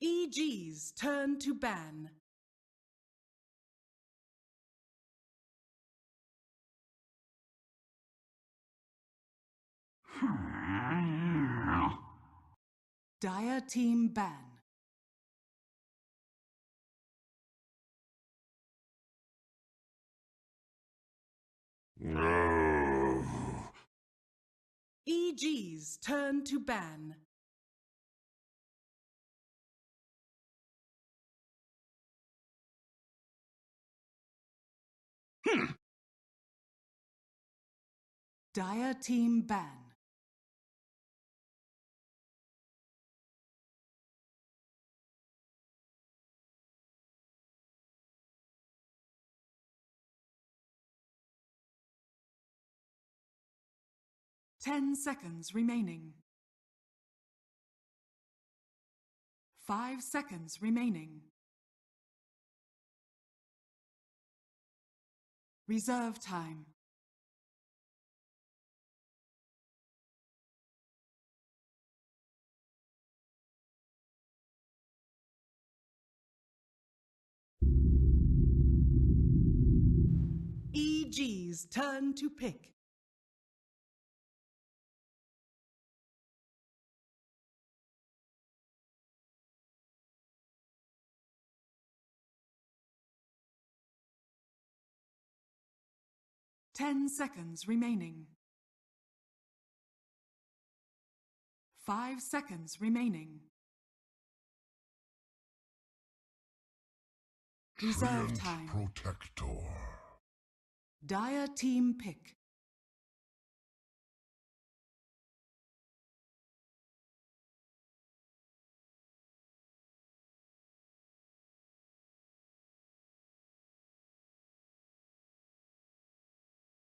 EG's turn to ban. Dire team ban. EG's turn to ban. Dire team ban. Ten seconds remaining. 5 seconds remaining. Reserve time. EG's turn to pick. Ten seconds remaining. 5 seconds remaining. Reserve time. Protector. Dire team pick.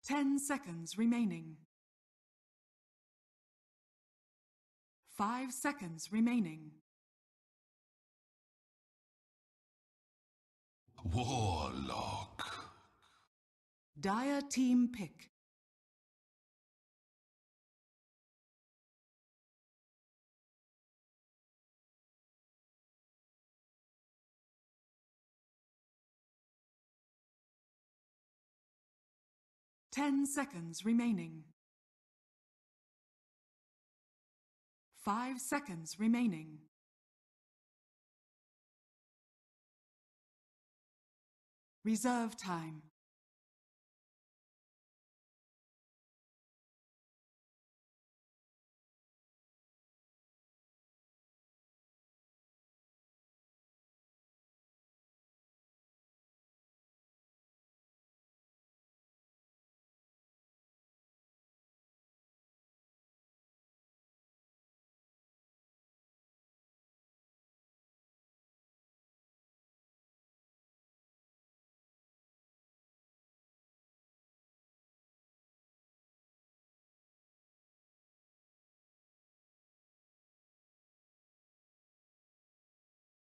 Ten seconds remaining. 5 seconds remaining. Warlock. Dire team pick. Ten seconds remaining. 5 seconds remaining. Reserve time.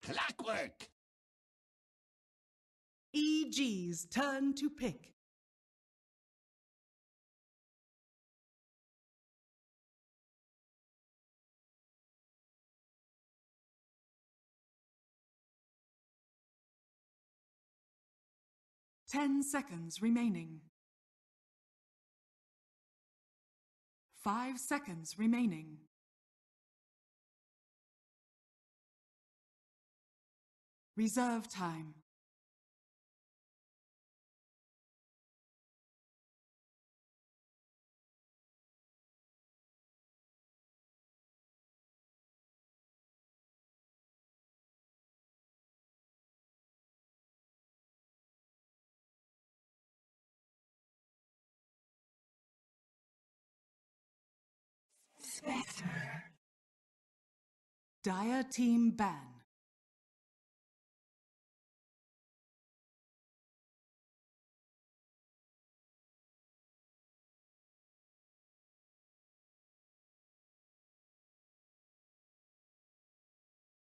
Clockwork. EG's turn to pick. Ten seconds remaining. 5 seconds remaining. Reserve time. Spectre. Dire team ban.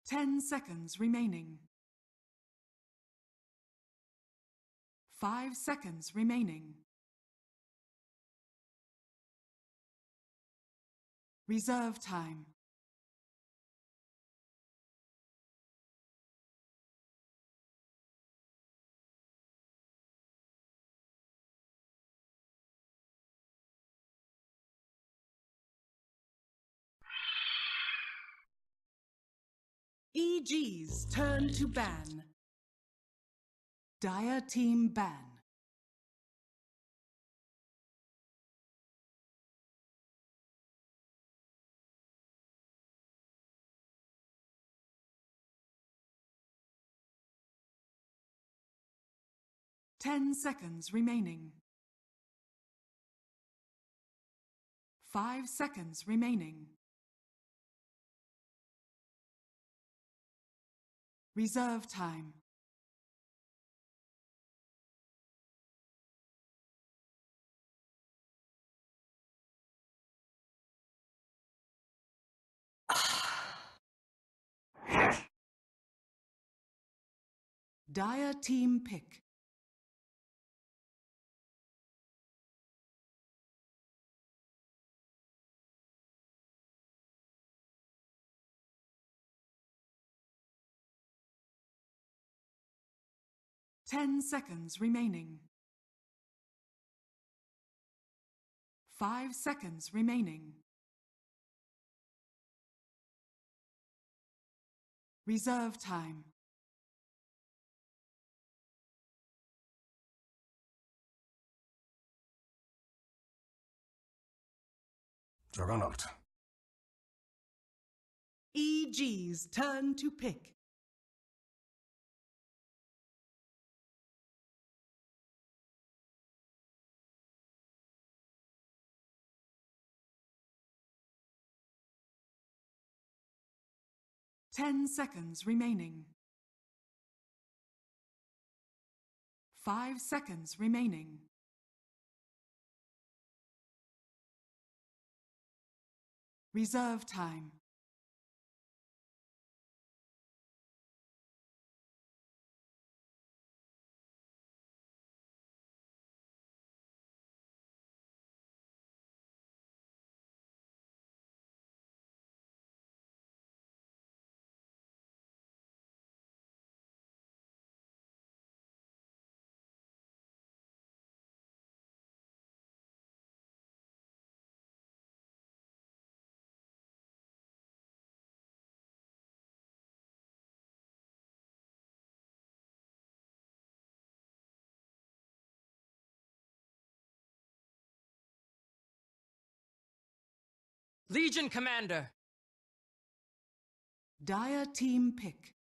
Ten seconds remaining. 5 seconds remaining. Reserve time. EG's turn to ban. Dire team ban. $10 remaining. 5 seconds remaining. Reserve time. Dire team pick. $10 remaining. 5 seconds remaining. Reserve time. Juggernaut. EG's turn to pick. $10 remaining. 5 seconds remaining. Reserve time. Legion Commander! Dire team pick.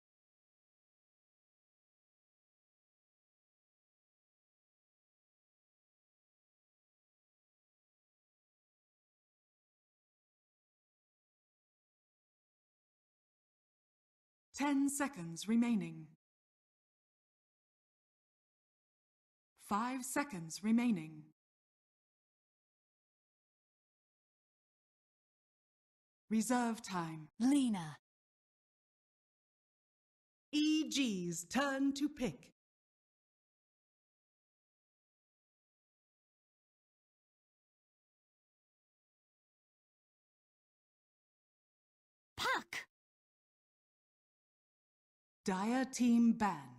$10 remaining. 5 seconds remaining. Reserve time. Lena. EG's turn to pick. Puck. Dire team ban.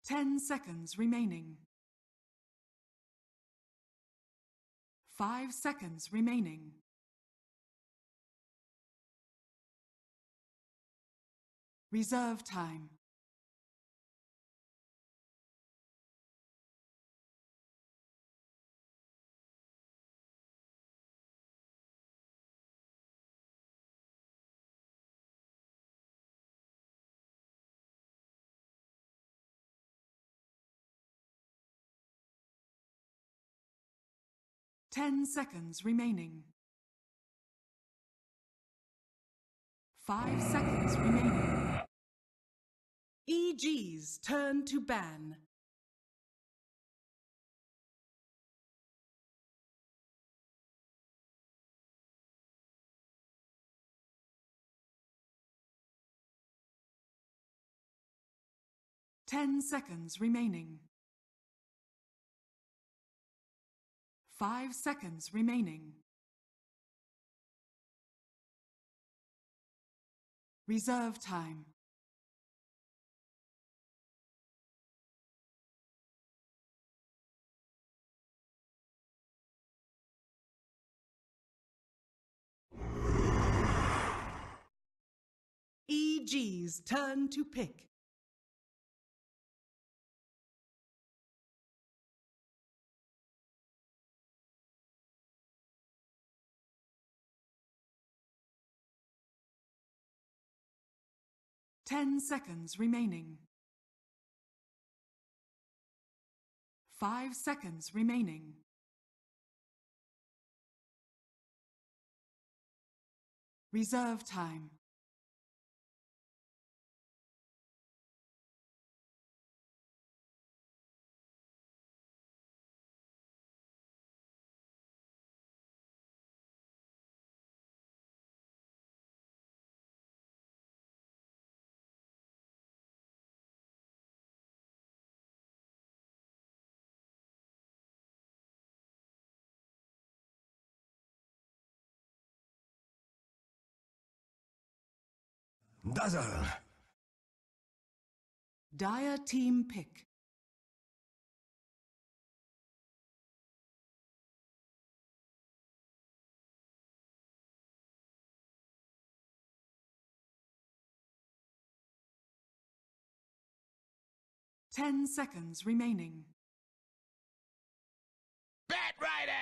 $10 remaining. 5 seconds remaining. Reserve time. $10 remaining. 5 seconds remaining. EG's turn to ban. $10 remaining. 5 seconds remaining. Reserve time. EG's turn to pick. Ten seconds remaining. 5 seconds remaining. Reserve time. Dazzle. Dire team pick. Ten seconds remaining. Bat Rider!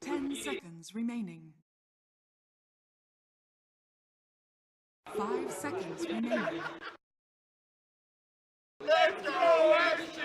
Ten seconds remaining. 5 seconds remaining. Let's go, FC!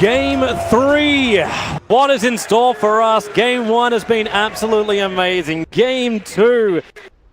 Game 3. What is in store for us? Game 1 has been absolutely amazing. Game 2.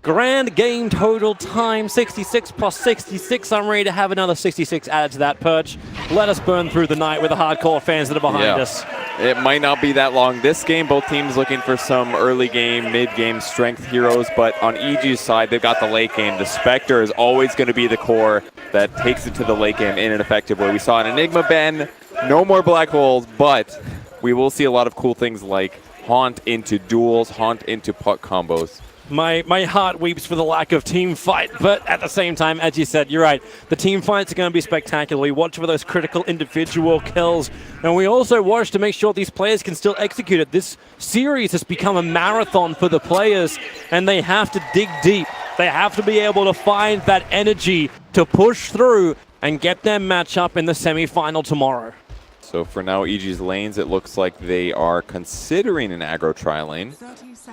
Grand game total time, 66 plus 66. I'm ready to have another 66 added to that perch. Let us burn through the night with the hardcore fans that are behind us. It might not be that long. This game, both teams looking for some early game, mid game strength heroes, but on EG's side, they've got the late game. The Spectre is always going to be the core that takes it to the late game in an effective way. We saw an Enigma Ben, no more black holes, but we will see a lot of cool things like Haunt into duels, Haunt into puck combos. My heart weeps for the lack of team fight, but at the same time, as you said, you're right. The team fights are going to be spectacular. We watch for those critical individual kills, and we also watch to make sure these players can still execute it. This series has become a marathon for the players, and they have to dig deep. They have to be able to find that energy to push through and get their matchup in the semifinal tomorrow. So for now, EG's lanes, it looks like they are considering an aggro tri-lane.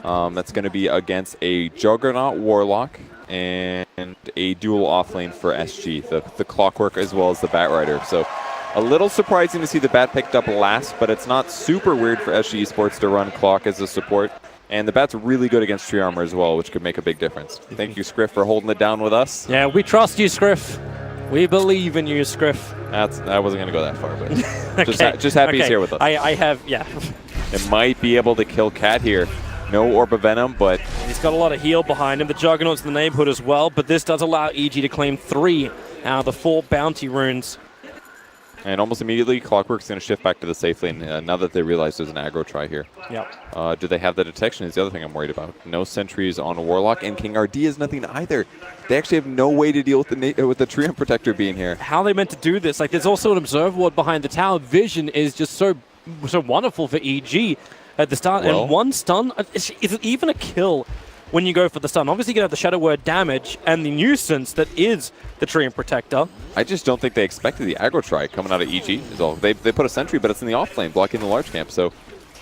That's going to be against a Juggernaut Warlock and a dual offlane for SG, the Clockwork as well as the Bat Rider. So a little surprising to see the Bat picked up last, but it's not super weird for SG Esports to run Clock as a support. And the Bat's really good against tree armor as well, which could make a big difference. Thank you, Scriff, for holding it down with us. Yeah, we trust you, Scriff. We believe in you, Scriff. I wasn't going to go that far, but okay. just happy he's here with us. I have, yeah. It might be able to kill Cat here. No Orb of Venom, but he's got a lot of heal behind him. The Juggernaut's in the neighborhood as well, but this does allow EG to claim 3 out of the 4 bounty runes. And almost immediately, Clockwork's going to shift back to the safe lane now that they realize there's an aggro try here. Yep. Do they have the detection is the other thing I'm worried about. No sentries on Warlock, and King RD is nothing either. They actually have no way to deal with the Treant Protector being here. How are they meant to do this? Like, there's also an Observer Ward behind the tower. Vision is just so wonderful for EG at the start. Well, and one stun, is it even a kill? when you go for the stun. Obviously, you can have the Shadow Word damage and the nuisance that is the Treant Protector. I just don't think they expected the aggro try coming out of EG. Is all. They put a sentry, but it's in the off lane, blocking the large camp. So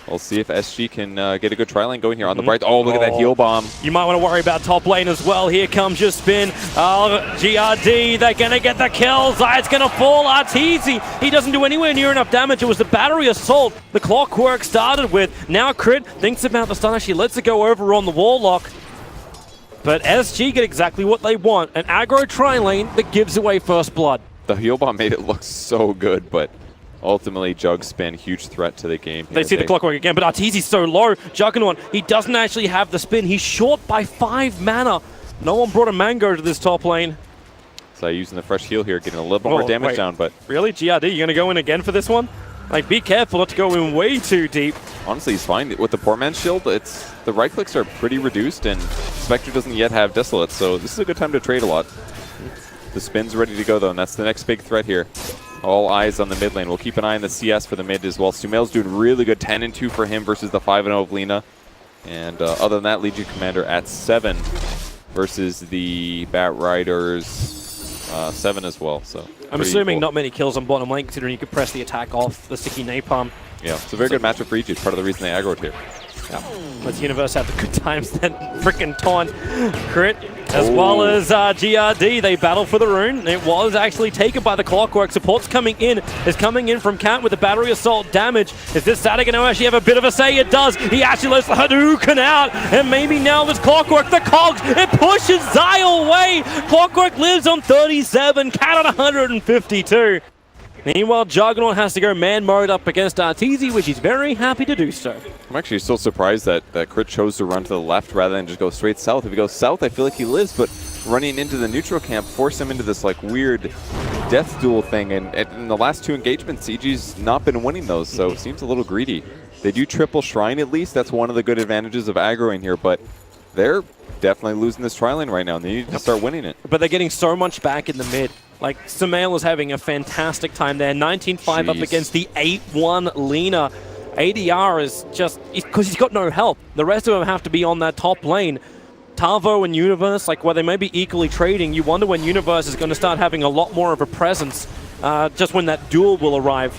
we'll see if SG can get a good try lane going here on the bright. Oh, look at that heal bomb. You might want to worry about top lane as well. Here comes your spin. Oh, GRD, they're going to get the kill. Zayat's going to fall. Arteezy, he doesn't do anywhere near enough damage. It was the battery assault the Clockwork started with. Now Crit thinks about the stun. Actually lets it go over on the Warlock. But SG get exactly what they want. An aggro tri-lane that gives away first blood. The heal bomb made it look so good, but ultimately Jug spin, huge threat to the game. They see the Clockwork again, but Arteezy's so low. Juggernaut, he doesn't actually have the spin. He's short by 5 mana. No one brought a Mango to this top lane. So using the fresh heal here, getting a little bit more damage down, but... Really? GRD, you're going to go in again for this one? Like, be careful not to go in way too deep. Honestly, he's fine. With the poor man's shield, the right clicks are pretty reduced, and Spectre doesn't yet have Desolate, so this is a good time to trade a lot. The spin's ready to go, though, and that's the next big threat here. All eyes on the mid lane. We'll keep an eye on the CS for the mid as well. Sumail's doing really good, 10-2 for him versus the 5-0 of Lina. And other than that, Legion Commander at 7 versus the Bat Riders 7 as well. So I'm assuming not many kills on bottom lane, considering you could press the attack off the sticky napalm. Yeah, it's a very good matchup for EG. It's part of the reason they aggroed here. Yeah. Let's Universe have the good times then. Frickin' taunt. Crit, as well as GRD. They battle for the rune. It was actually taken by the Clockwork. Support's coming in. Is coming in from Cat with the battery assault damage. Is this Saturday going to actually have a bit of a say? It does. He actually lets the Hadouken out. And maybe now with Clockwork, the cogs, it pushes Zai away. Clockwork lives on 37. Cat on 152. Meanwhile, Juggernaut has to go man mode up against Arteezy, which he's very happy to do so. I'm actually still surprised that Crit chose to run to the left rather than just go straight south. If he goes south, I feel like he lives, but running into the neutral camp forced him into this like weird death duel thing. And in the last 2 engagements, EG's not been winning those, so it seems a little greedy. They do triple Shrine at least. That's one of the good advantages of aggroing here, but they're definitely losing this tri-lane right now, and they need to start winning it. But they're getting so much back in the mid. Like, Sumail is having a fantastic time there. 19-5 up against the 8-1 Lina. ADR is just... because he's got no help. The rest of them have to be on that top lane. Tavo and Universe, like, where they may be equally trading, you wonder when Universe is going to start having a lot more of a presence, just when that duel will arrive.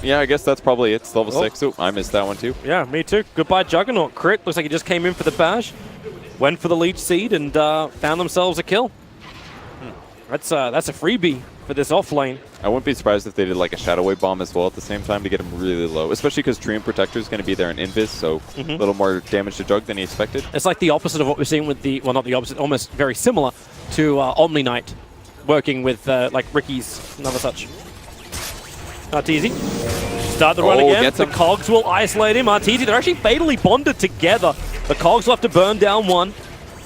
Yeah, I guess that's probably it. It's level 6. Oh, I missed that one too. Yeah, me too. Goodbye, Juggernaut. Crit, looks like he just came in for the bash. Went for the Leech Seed and found themselves a kill. That's a freebie for this off lane. I wouldn't be surprised if they did like a Shadow Wave Bomb as well at the same time to get him really low, especially because Treant Protector is going to be there in Invis, so a little more damage to Jug than he expected. It's like the opposite of what we're seeing with the, well, not the opposite, almost very similar to Omni Knight working with like Ricky's another such. Arteezy. Start the run again. The Cogs will isolate him. Arteezy, they're actually fatally bonded together. The Cogs will have to burn down one.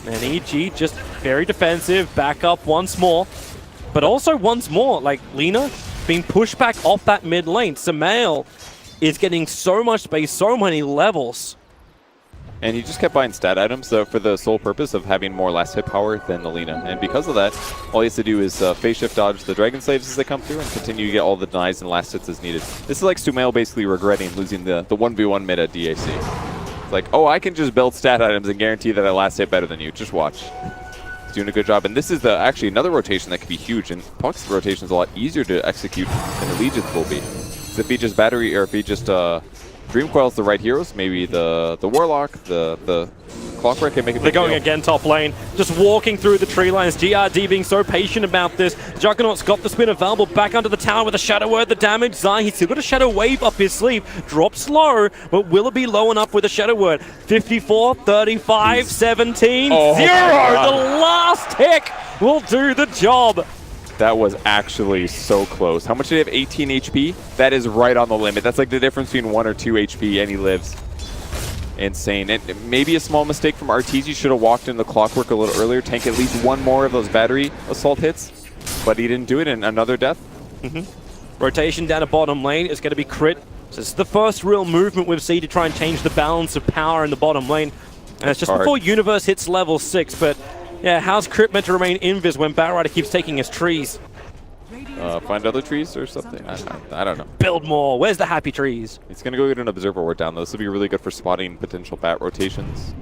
And EG just very defensive, back up once more. But also once more, like Lina being pushed back off that mid lane. Sumail is getting so much space, so many levels. And he just kept buying stat items for the sole purpose of having more last hit power than the Lina. And because of that, all he has to do is phase shift dodge the Dragon Slaves as they come through and continue to get all the denies and last hits as needed. This is like Sumail basically regretting losing the 1v1 mid at DAC. It's like, oh, I can just build stat items and guarantee that I last hit better than you. Just watch. He's doing a good job. And this is actually another rotation that could be huge. And Punk's rotation is a lot easier to execute than the Legion's will be. So if he just battery, or if he just Dream Coil's the right heroes, maybe the Warlock, the Clockwork can make a big They're going deal. again top lane, just walking through the tree lines. GRD being so patient about this. Juggernaut's got the spin available back under the tower with a Shadow Word, the damage. Zai, he's still got a Shadow Wave up his sleeve. Drops low, but will it be low enough with a Shadow Word? 54, 35, 17, 0. The last tick will do the job. That was actually so close. How much did he have? 18 HP? That is right on the limit. That's like the difference between 1 or 2 HP, and he lives. Insane. And maybe a small mistake from Arteezy. Should have walked in the Clockwork a little earlier, tank at least one more of those battery assault hits, but he didn't do it, and another death. Rotation down to bottom lane is going to be Crit. So this is the first real movement we've seen to try and change the balance of power in the bottom lane. And it's just before Universe hits level 6, but yeah, how's Crit meant to remain invis when Batrider keeps taking his trees? find other trees or something. I don't know. Build more. Where's the happy trees? He's going to go get an Observer Ward down, though. This will be really good for spotting potential bat rotations.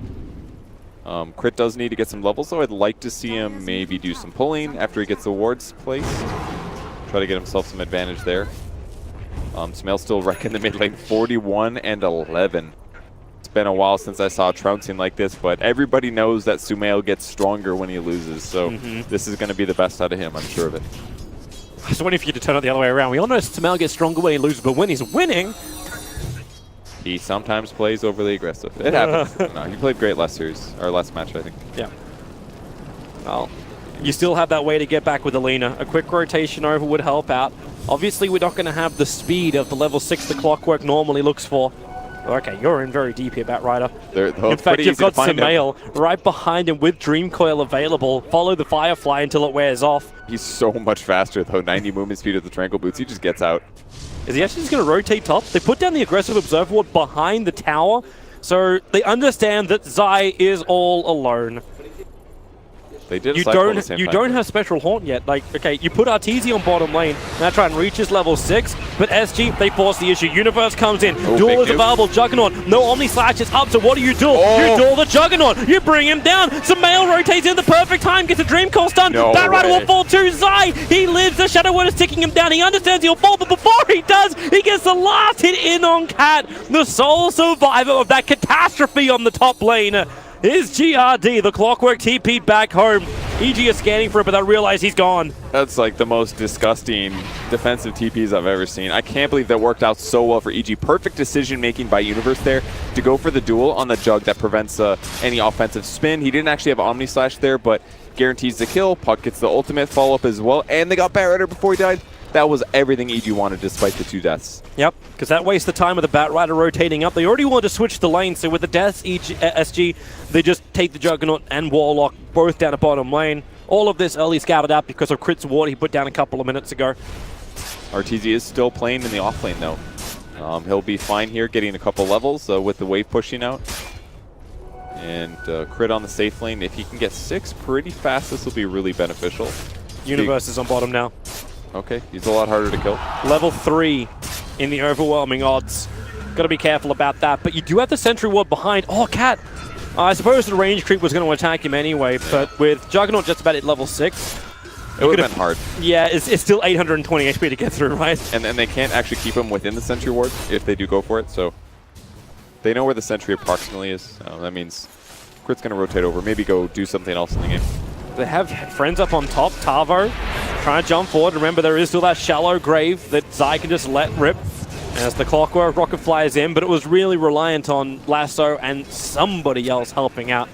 Crit does need to get some levels, though. I'd like to see him maybe do some pulling after he gets the wards placed. Try to get himself some advantage there. Sumail still wrecking the mid lane, 41 and 11. It's been a while since I saw trouncing like this, but everybody knows that Sumail gets stronger when he loses, so this is going to be the best out of him, I'm sure of it. I was waiting for you to turn it the other way around. We all know Sumail gets stronger when he loses, but when he's winning... He sometimes plays overly aggressive. It happens. No, he played great last series, or last match, I think. Yeah. Well, you still have that way to get back with Alina. A quick rotation over would help out. Obviously, we're not going to have the speed of the level 6 the Clockwork normally looks for. Okay, you're in very deep here, Batrider. In fact, you've got Sumail right behind him with Dream Coil available. Follow the Firefly until it wears off. He's so much faster, though. 90 movement speed with the Tranquil Boots. He just gets out. Is he actually just going to rotate top? They put down the aggressive Observer Ward behind the tower, so they understand that Zai is all alone. They did You don't have Spectral Haunt yet. Like, okay, you put Arteezy on bottom lane, now try and reach his level 6, but SG, they force the issue. Universe comes in, Duel is available, Juggernaut, no Omni Slash is up, so what do? You duel the Juggernaut, you bring him down, Sumail rotates in the perfect time, gets a Dream Coil stun, Batrider will fall to Zai, he lives, the Shadow Word is ticking him down, he understands he'll fall, but before he does, he gets the last hit in on Cat, the sole survivor of that catastrophe on the top lane. Is GRD, the Clockwork TP'd back home. EG is scanning for it, but I realize he's gone. That's like the most disgusting defensive TPs I've ever seen. I can't believe that worked out so well for EG. Perfect decision making by Universe there to go for the duel on the Jug that prevents any offensive spin. He didn't actually have Omni Slash there, but guarantees the kill. Puck gets the ultimate follow-up as well, and they got Batrider before he died. That was everything EG wanted despite the 2 deaths. Yep, because that wastes the time of the Batrider rotating up. They already wanted to switch the lane, so with the deaths, SG, they just take the Juggernaut and Warlock both down to bottom lane. All of this early scouted out because of Crit's ward he put down a couple of minutes ago. RTZ is still playing in the off lane, though. He'll be fine here, getting a couple levels with the wave pushing out. And Crit on the safe lane. If he can get 6 pretty fast, this will be really beneficial. Universe is on bottom now. Okay, he's a lot harder to kill. Level 3 in the overwhelming odds. Got to be careful about that, but you do have the Sentry Ward behind. Oh, Cat! I suppose the range creep was going to attack him anyway, but with Juggernaut just about at level 6... It would have been hard. Yeah, it's still 820 HP to get through, right? And they can't actually keep him within the Sentry Ward if they do go for it, so... They know where the Sentry approximately is. That means Crit's going to rotate over, maybe go do something else in the game. They have friends up on top. Tavo trying to jump forward. Remember, there is still that shallow grave that Zai can just let rip as the Clockwork rocket flies in, but it was really reliant on Lasso and somebody else helping out.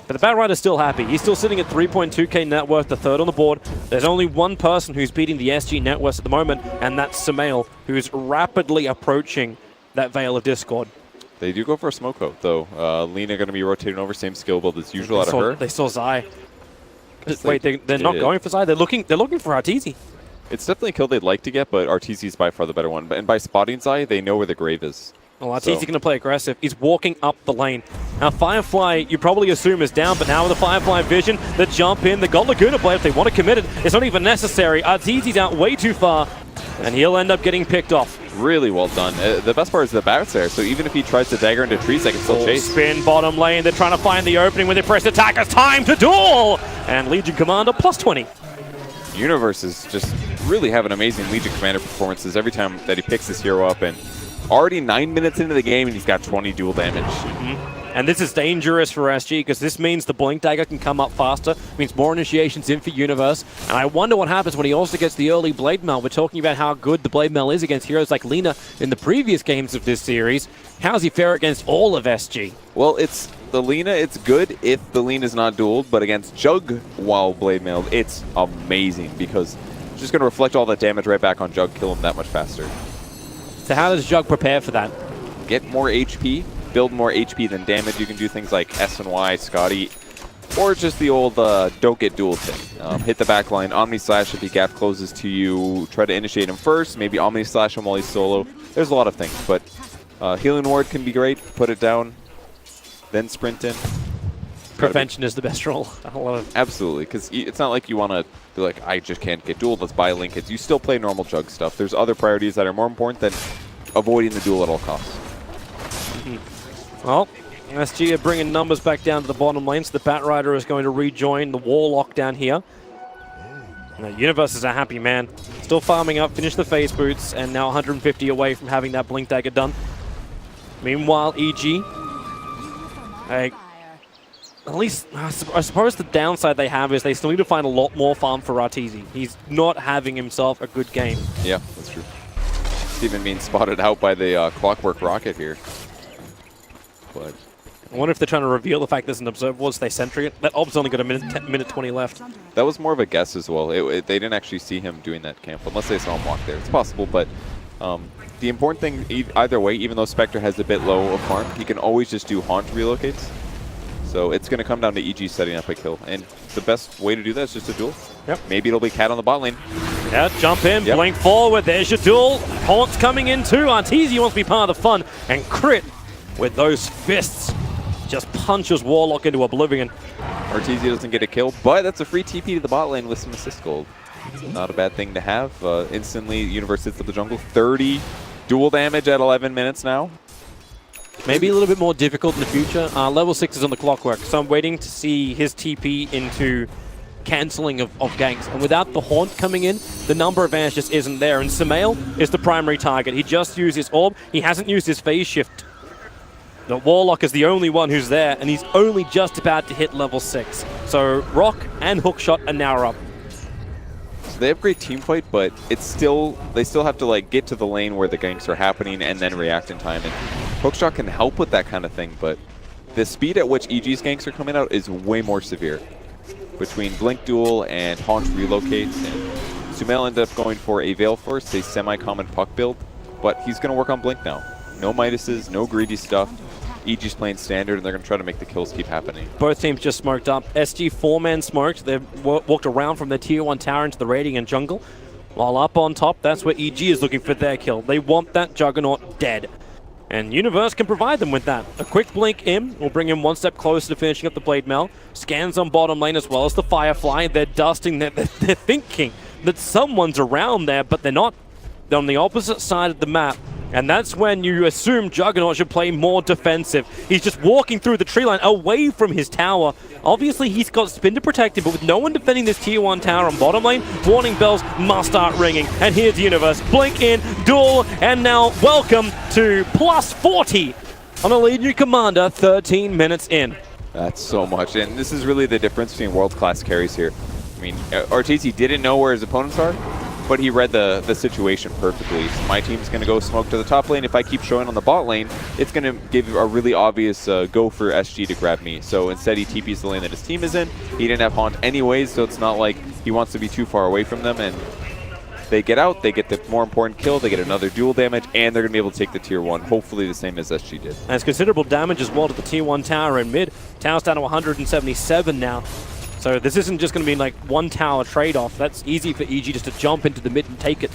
But the Batrider's still happy. He's still sitting at 3.2k net worth, the third on the board. There's only one person who's beating the SG net worth at the moment, and that's Sumail, who's rapidly approaching that Veil of Discord. They do go for a smoke out, though. Lina going to be rotating over, same skill build as usual out of her. They saw Zai. Wait, they're not going for Zai. They're looking for Arteezy. It's definitely a kill they'd like to get, but Arteezy is by far the better one. And by spotting Zai, they know where the grave is. Well, Arteezy's going to play aggressive. He's walking up the lane. Now, Firefly, you probably assume is down, but now with the Firefly vision, the jump in, the got Laguna Blade, if they want to commit it, it's not even necessary. Arteezy's out way too far, and he'll end up getting picked off. Really well done. The best part is the Bat's there, so even if he tries to dagger into trees, they can still chase. Spin bottom lane. They're trying to find the opening with the press attack. It's time to duel! And Legion Commander plus 20. Universe is just really having amazing Legion Commander performances every time that he picks his hero up, and already 9 minutes into the game, and he's got 20 dual damage. And this is dangerous for SG because this means the Blink Dagger can come up faster, means more initiations in for Universe. And I wonder what happens when he also gets the early Blade Mail. We're talking about how good the Blade Mail is against heroes like Lina in the previous games of this series. How's he fare against all of SG? Well, the Lina, it's good if the Lina's not dueled, but against Jug while Blade Mailed, it's amazing because it's just going to reflect all that damage right back on Jug, kill him that much faster. So how does Jug prepare for that? Get more HP. Build more HP than damage. You can do things like S and Y, Scotty, or just the old don't get dueled thing. Hit the back line, Omni Slash if he gap closes to you. Try to initiate him first, maybe Omni Slash him while he's solo. There's a lot of things, but Healing Ward can be great. Put it down, then sprint in. Prevention is the best role. I love it. Absolutely, because it's not like you want to be like, I just can't get dueled, let's buy Link. You still play normal jug stuff. There's other priorities that are more important than avoiding the duel at all costs. Well, SG are bringing numbers back down to the bottom lane, so the Batrider is going to rejoin the Warlock down here. Now, Universe is a happy man. Still farming up, finished the phase boots, and now 150 away from having that Blink Dagger done. Meanwhile, EG, at least, I suppose the downside they have is they still need to find a lot more farm for Arteezy. He's not having himself a good game. Yeah, that's true. He's even being spotted out by the Clockwork Rocket here. But I wonder if they're trying to reveal the fact there's an observable as they sentry it. That ob's only got a minute 20 left. that was more of a guess as well. They didn't actually see him doing that camp, unless they saw him walk there. It's possible, but the important thing, either way, even though Spectre has a bit low of farm, he can always just do haunt relocates. So it's going to come down to EG setting up a kill. And the best way to do that is just a duel. Yep. Maybe it'll be Cat on the bot lane. Yeah, jump in, Yep. blink forward. There's your duel. Haunt's coming in too. Arteezy wants to be part of the fun. And Crit, with those fists, just punches Warlock into oblivion. Arteezy doesn't get a kill, but that's a free TP to the bot lane with some assist gold. Not a bad thing to have. Instantly, Universe hits up the jungle. 30 dual damage at 11 minutes now. Maybe a little bit more difficult in the future. Level 6 is on the Clockwork, so I'm waiting to see his TP into cancelling of ganks. And without the Haunt coming in, the number advantage just isn't there. And Sumail is the primary target. He just used his orb. He hasn't used his phase shift. The Warlock is the only one who's there, and he's only just about to hit level 6. So Rock and Hookshot are now up. So they have great team fight, but it's still they still have to like get to the lane where the ganks are happening and then react in time. And Hookshot can help with that kind of thing, but the speed at which EG's ganks are coming out is way more severe. Between Blink Duel and Haunt Relocates, and Sumail ended up going for a Veil Force, a semi-common puck build, but he's going to work on Blink now. No Midases, no greedy stuff. EG's playing standard, and they're going to try to make the kills keep happening. Both teams just smoked up. SG 4-man smoked. They've walked around from their tier 1 tower into the Radiant jungle. While up on top, that's where EG is looking for their kill. They want that Juggernaut dead. And Universe can provide them with that. A quick blink in will bring him one step closer to finishing up the Blade Mail. Scans on bottom lane as well as the Firefly. They're dusting. They're thinking that someone's around there, but they're not. They're on the opposite side of the map. And that's when you assume Juggernaut should play more defensive. He's just walking through the tree line away from his tower. Obviously, he's got spin to protect him, but with no one defending this tier 1 tower on bottom lane, warning bells must start ringing. And here's Universe. Blink in, duel, and now welcome to plus 40 on a Legion Commander 13 minutes in. That's so much, and this is really the difference between world-class carries here. I mean, Arteezy didn't know where his opponents are, but he read the situation perfectly. So my team's going to go smoke to the top lane. If I keep showing on the bot lane, it's going to give a really obvious go for SG to grab me. So instead, he TPs the lane that his team is in. He didn't have Haunt anyways, so it's not like he wants to be too far away from them. And they get out, they get the more important kill, they get another dual damage, and they're going to be able to take the tier 1, hopefully the same as SG did. There's considerable damage as well to the tier 1 tower in mid. Tower's down to 177 now. So this isn't just going to be like one tower trade-off. That's easy for EG just to jump into the mid and take it.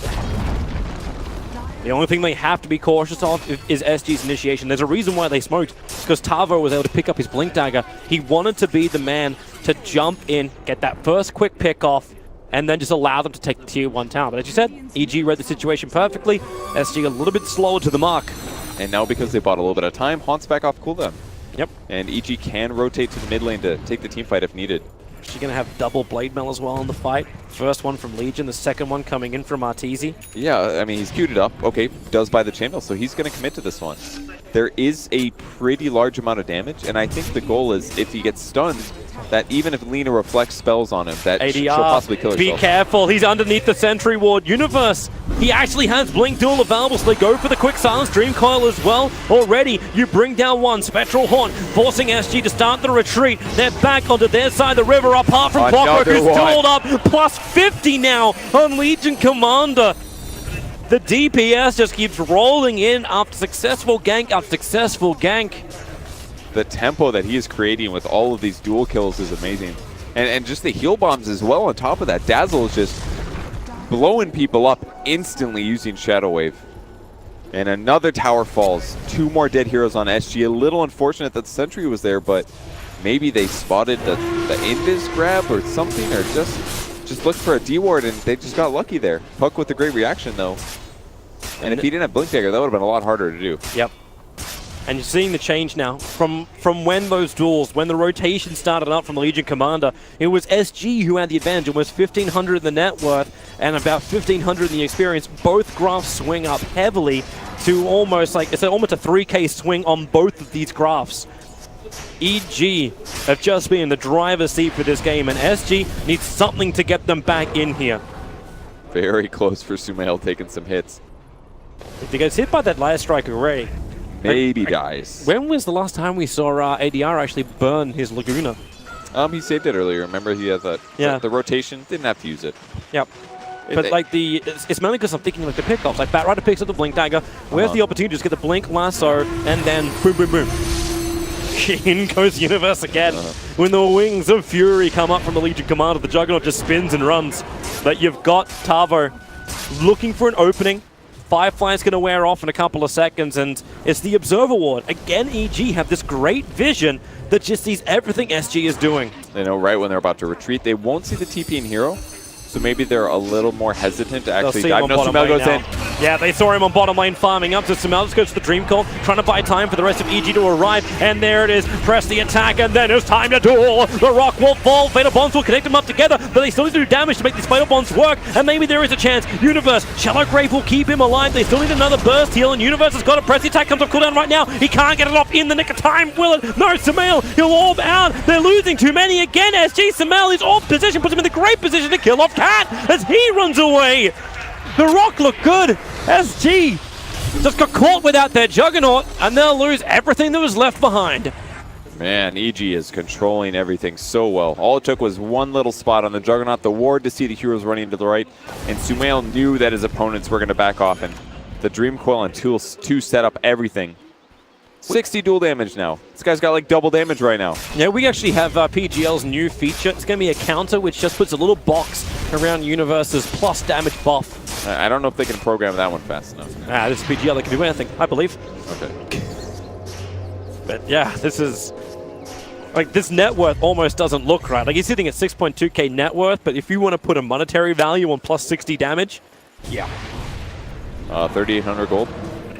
The only thing they have to be cautious of is SG's initiation. There's a reason why they smoked. It's because Tavo was able to pick up his Blink Dagger. He wanted to be the man to jump in, get that first quick pick off, and then just allow them to take the tier 1 tower. But as you said, EG read the situation perfectly. SG a little bit slower to the mark. And now because they bought a little bit of time, Haunt's back off cooldown. Yep. And EG can rotate to the mid lane to take the team fight if needed. She's going to have double Blade Mail as well in the fight. First one from Legion, the second one coming in from Arteezy. Yeah, I mean, he's queued it up. Okay, does buy the channel, so he's going to commit to this one. There is a pretty large amount of damage, and I think the goal is if he gets stunned, that even if Lina reflects spells on him, that she'll possibly kill herself. Be careful, he's underneath the Sentry Ward. Universe, he actually has Blink Duel available, so they go for the Quick Silence Dream Coil as well. Already, you bring down one, Spectral Haunt, forcing SG to start the retreat. They're back onto their side of the river, apart from Clockwork, who's dueled up, plus 50 now on Legion Commander. The DPS just keeps rolling in after successful gank after successful gank. The tempo that he is creating with all of these dual kills is amazing. And just the heal bombs as well on top of that. Dazzle is just blowing people up instantly using Shadow Wave. And another tower falls. 2 more dead heroes on SG. A little unfortunate that the Sentry was there, but maybe they spotted the invis grab or something, or just looked for a D-ward, and they just got lucky there. Puck with a great reaction, though. And if he didn't have Blink Dagger, that would have been a lot harder to do. Yep. And you're seeing the change now from when those duels, when the rotation started up from the Legion Commander, it was SG who had the advantage. Almost 1,500 in the net worth and about 1,500 in the experience. Both graphs swing up heavily to almost like, it's almost a 3K swing on both of these graphs. EG have just been in the driver's seat for this game, and SG needs something to get them back in here. Very close for Sumail taking some hits. If he gets hit by that last strike array, Maybe dies. when was the last time we saw ADR actually burn his Laguna? He saved it earlier. Remember, he has that. Yeah. The rotation, didn't have to use it. Yep. But like it's mainly because I'm thinking like the pickoffs. Like Batrider picks up the Blink Dagger. Where's the opportunity to just get the Blink Lasso and then boom, boom, boom. In goes Universe again. When the wings of Fury come up from the Legion Commander, the Juggernaut just spins and runs. But you've got Tavo looking for an opening. Firefly's going to wear off in a couple of seconds, and it's the Observer Ward. Again, EG have this great vision that just sees everything SG is doing. They know right when they're about to retreat. They won't see the TP and hero, so maybe they're a little more hesitant to actually dive. No, Sumail goes in. Yeah, they saw him on bottom lane farming up, so Sumail just goes to the Dream Call, trying to buy time for the rest of EG to arrive, and there it is. Press the attack, and then it's time to duel. The rock will fall. Fatal Bonds will connect them up together, but they still need to do damage to make these Fatal Bonds work, and maybe there is a chance. Universe, Shallow Grave will keep him alive. They still need another burst heal, and Universe has got to press the attack. Comes off cooldown right now. He can't get it off in the nick of time. Will it? No, Sumail, he'll orb out. They're losing too many again. SG, Sumail is off position, puts him in the great position to kill off Cat as he runs away. The Rock looked good. SG just got caught without their Juggernaut, and they'll lose everything that was left behind. Man, EG is controlling everything so well. All it took was one little spot on the Juggernaut, the ward to see the heroes running to the right, and Sumail knew that his opponents were going to back off, and the Dream Coil and 2 set up everything. 60 dual damage now. This guy's got like double damage right now. Yeah, we actually have PGL's new feature. It's going to be a counter which just puts a little box around Universe's plus damage buff. I don't know if they can program that one fast enough. This is PGL. They can do anything, I believe. Okay. But yeah, this is... like, this net worth almost doesn't look right. Like, he's sitting at 6.2k net worth, but if you want to put a monetary value on plus 60 damage, yeah. 3,800 gold.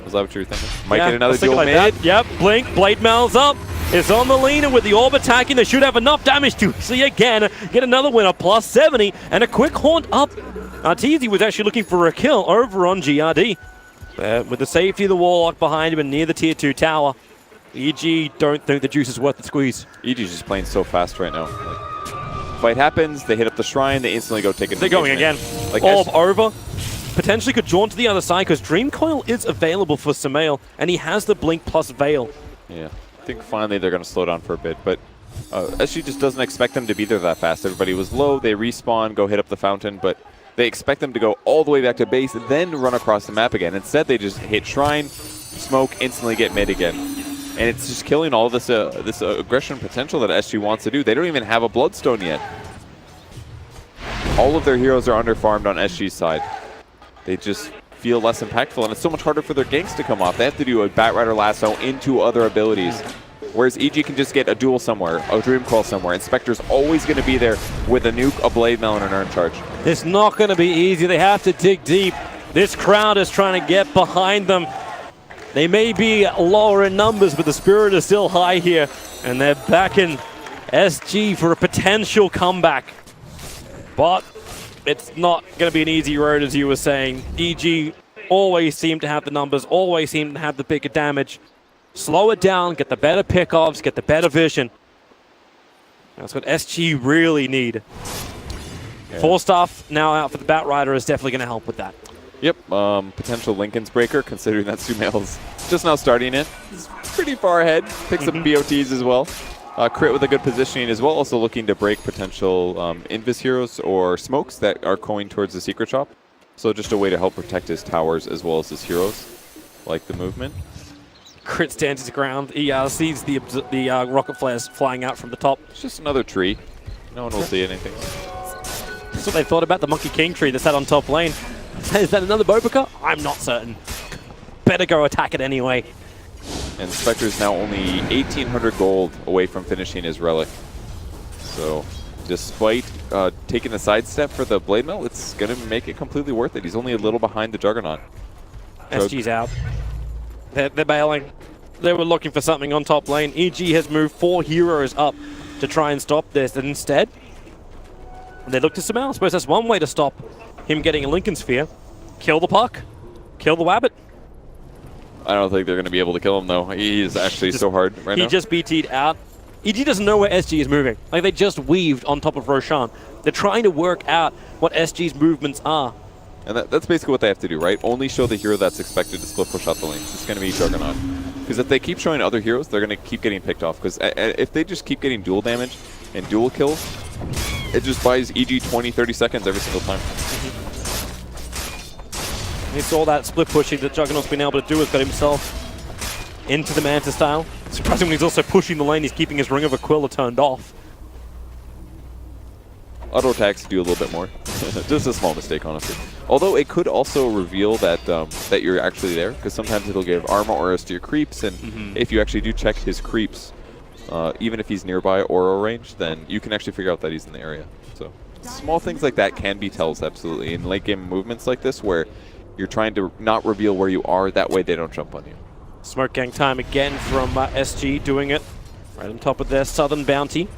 Is that what you were thinking? Might yeah, get another dual like mid. That. Yep, Blink, Blade Mail's up. It's on the lean, and with the orb attacking, they should have enough damage to see again, get another winner, plus 70, and a quick haunt up. Arteezy was actually looking for a kill over on GRD. With the safety of the Warlock behind him and near the tier 2 tower, EG don't think the juice is worth the squeeze. EG's just playing so fast right now. Like, fight happens, they hit up the shrine, they instantly go take it. They're going again. Like orb over. Potentially could jaunt to the other side because Dream Coil is available for Sumail, and he has the Blink plus Veil. Yeah, I think finally they're going to slow down for a bit, but SG just doesn't expect them to be there that fast. Everybody was low, they respawn, go hit up the fountain, but they expect them to go all the way back to base, then run across the map again. Instead, they just hit shrine, smoke, instantly get mid again. And it's just killing all this this aggression potential that SG wants to do. They don't even have a Bloodstone yet. All of their heroes are underfarmed on SG's side. They just feel less impactful, and it's so much harder for their ganks to come off. They have to do a Batrider Lasso into other abilities. Whereas EG can just get a duel somewhere, a Dream Coil somewhere. Inspector's always going to be there with a nuke, a Blade Mail, and an Urn Charge. It's not going to be easy. They have to dig deep. This crowd is trying to get behind them. They may be lower in numbers, but the spirit is still high here. And they're backing SG for a potential comeback. But it's not going to be an easy road, as you were saying. EG always seem to have the numbers, always seem to have the bigger damage. Slow it down, get the better pickoffs, get the better vision. That's what SG really need. Yeah. 4-staff now out for the Batrider is definitely going to help with that. Yep, potential Lincoln's Breaker, considering that Sumail's just now starting it. He's pretty far ahead, picks up BOTs as well. Crit with a good positioning as well, also looking to break potential Invis heroes or smokes that are going towards the secret shop. So just a way to help protect his towers as well as his heroes, like the movement. Crit stands his ground. He sees the rocket flares flying out from the top. It's just another tree. No one will see anything. That's what they thought about the Monkey King tree that sat on top lane. Is that another Bobica? I'm not certain. Better go attack it anyway. And Spectre is now only 1,800 gold away from finishing his relic. So, despite taking the sidestep for the Blade Mail, it's going to make it completely worth it. He's only a little behind the Juggernaut. SG's out. They're bailing. They were looking for something on top lane. EG has moved 4 heroes up to try and stop this. And instead, they look to Sumail. I suppose that's one way to stop him getting a Lincoln Sphere. Kill the puck. Kill the Wabbit. I don't think they're going to be able to kill him, though. He's actually so hard right now. He just BT'd out. EG doesn't know where SG is moving. Like, they just weaved on top of Roshan. They're trying to work out what SG's movements are. And that's basically what they have to do, right? Only show the hero that's expected to split push out the lanes. It's going to be Juggernaut. Because if they keep showing other heroes, they're going to keep getting picked off. Because if they just keep getting dual damage and dual kills, it just buys EG 20, 30 seconds every single time. It's all that split pushing that Juggernaut's been able to do has got himself into the Manta style. Surprisingly, he's also pushing the lane. He's keeping his Ring of Aquila turned off. Auto attacks do a little bit more. Just a small mistake, honestly. Although it could also reveal that that you're actually there, because sometimes it'll give armor auras to your creeps, and if you actually do check his creeps, even if he's nearby aura range, then you can actually figure out that he's in the area. So small things like that can be tells, absolutely, in late game movements like this, where you're trying to not reveal where you are, that way they don't jump on you. Smoke gang time again from SG, doing it right on top of their southern bounty.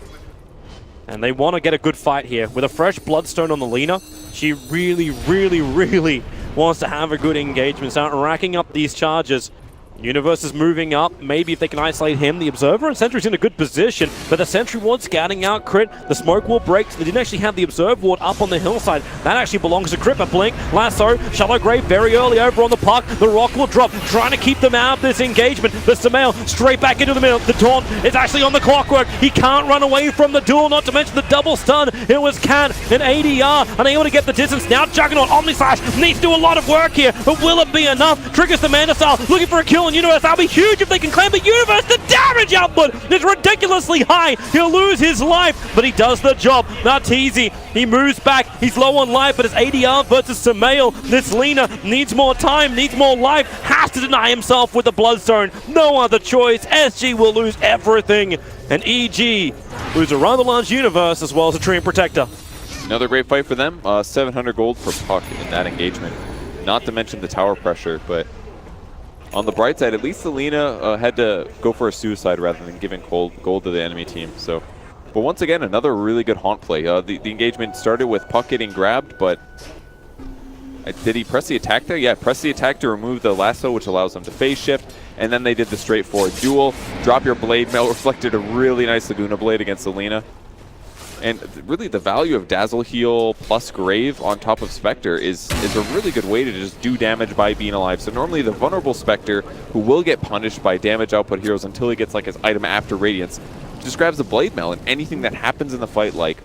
And they want to get a good fight here. With a fresh Bloodstone on the Lina, she really, really, really wants to have a good engagement. Start racking up these charges. Universe is moving up. Maybe if they can isolate him, the Observer and Sentry's in a good position, but the Sentry Ward scouting out Crit. The Smoke Wall breaks. They didn't actually have the Observe Ward up on the hillside. That actually belongs to Crit, but Blink, Lasso, Shallow Grave very early over on the puck. The Rock will drop, trying to keep them out of this engagement. The Sumail straight back into the middle. The Taunt is actually on the clockwork. He can't run away from the duel, not to mention the double stun. It was Cat and ADR unable to get the distance. Now Juggernaut, Omnislash needs to do a lot of work here, but will it be enough? Triggers the Mana Style, looking for a kill on Universe. That'll be huge if they can claim the Universe. The damage output is ridiculously high. He'll lose his life, but he does the job. Not easy. He moves back. He's low on life, but it's ADR versus Sumail. This Lina needs more time, needs more life, has to deny himself with the Bloodstone. No other choice. SG will lose everything, and EG lose a rather large Universe as well as a Treant Protector. Another great fight for them. 700 gold for Puck in that engagement. Not to mention the tower pressure, but on the bright side, at least the Lina had to go for a suicide rather than giving gold to the enemy team. So, but once again, another really good haunt play. The engagement started with Puck getting grabbed, but did he press the attack there? Yeah, press the attack to remove the lasso, which allows them to phase shift. And then they did the straightforward duel. Drop your blade mail, reflected a really nice Laguna blade against the Lina. And really the value of Dazzle Heal plus Grave on top of Spectre is a really good way to just do damage by being alive. So normally the vulnerable Spectre, who will get punished by damage output heroes until he gets like his item after Radiance, just grabs the Blade Mail, and anything that happens in the fight, like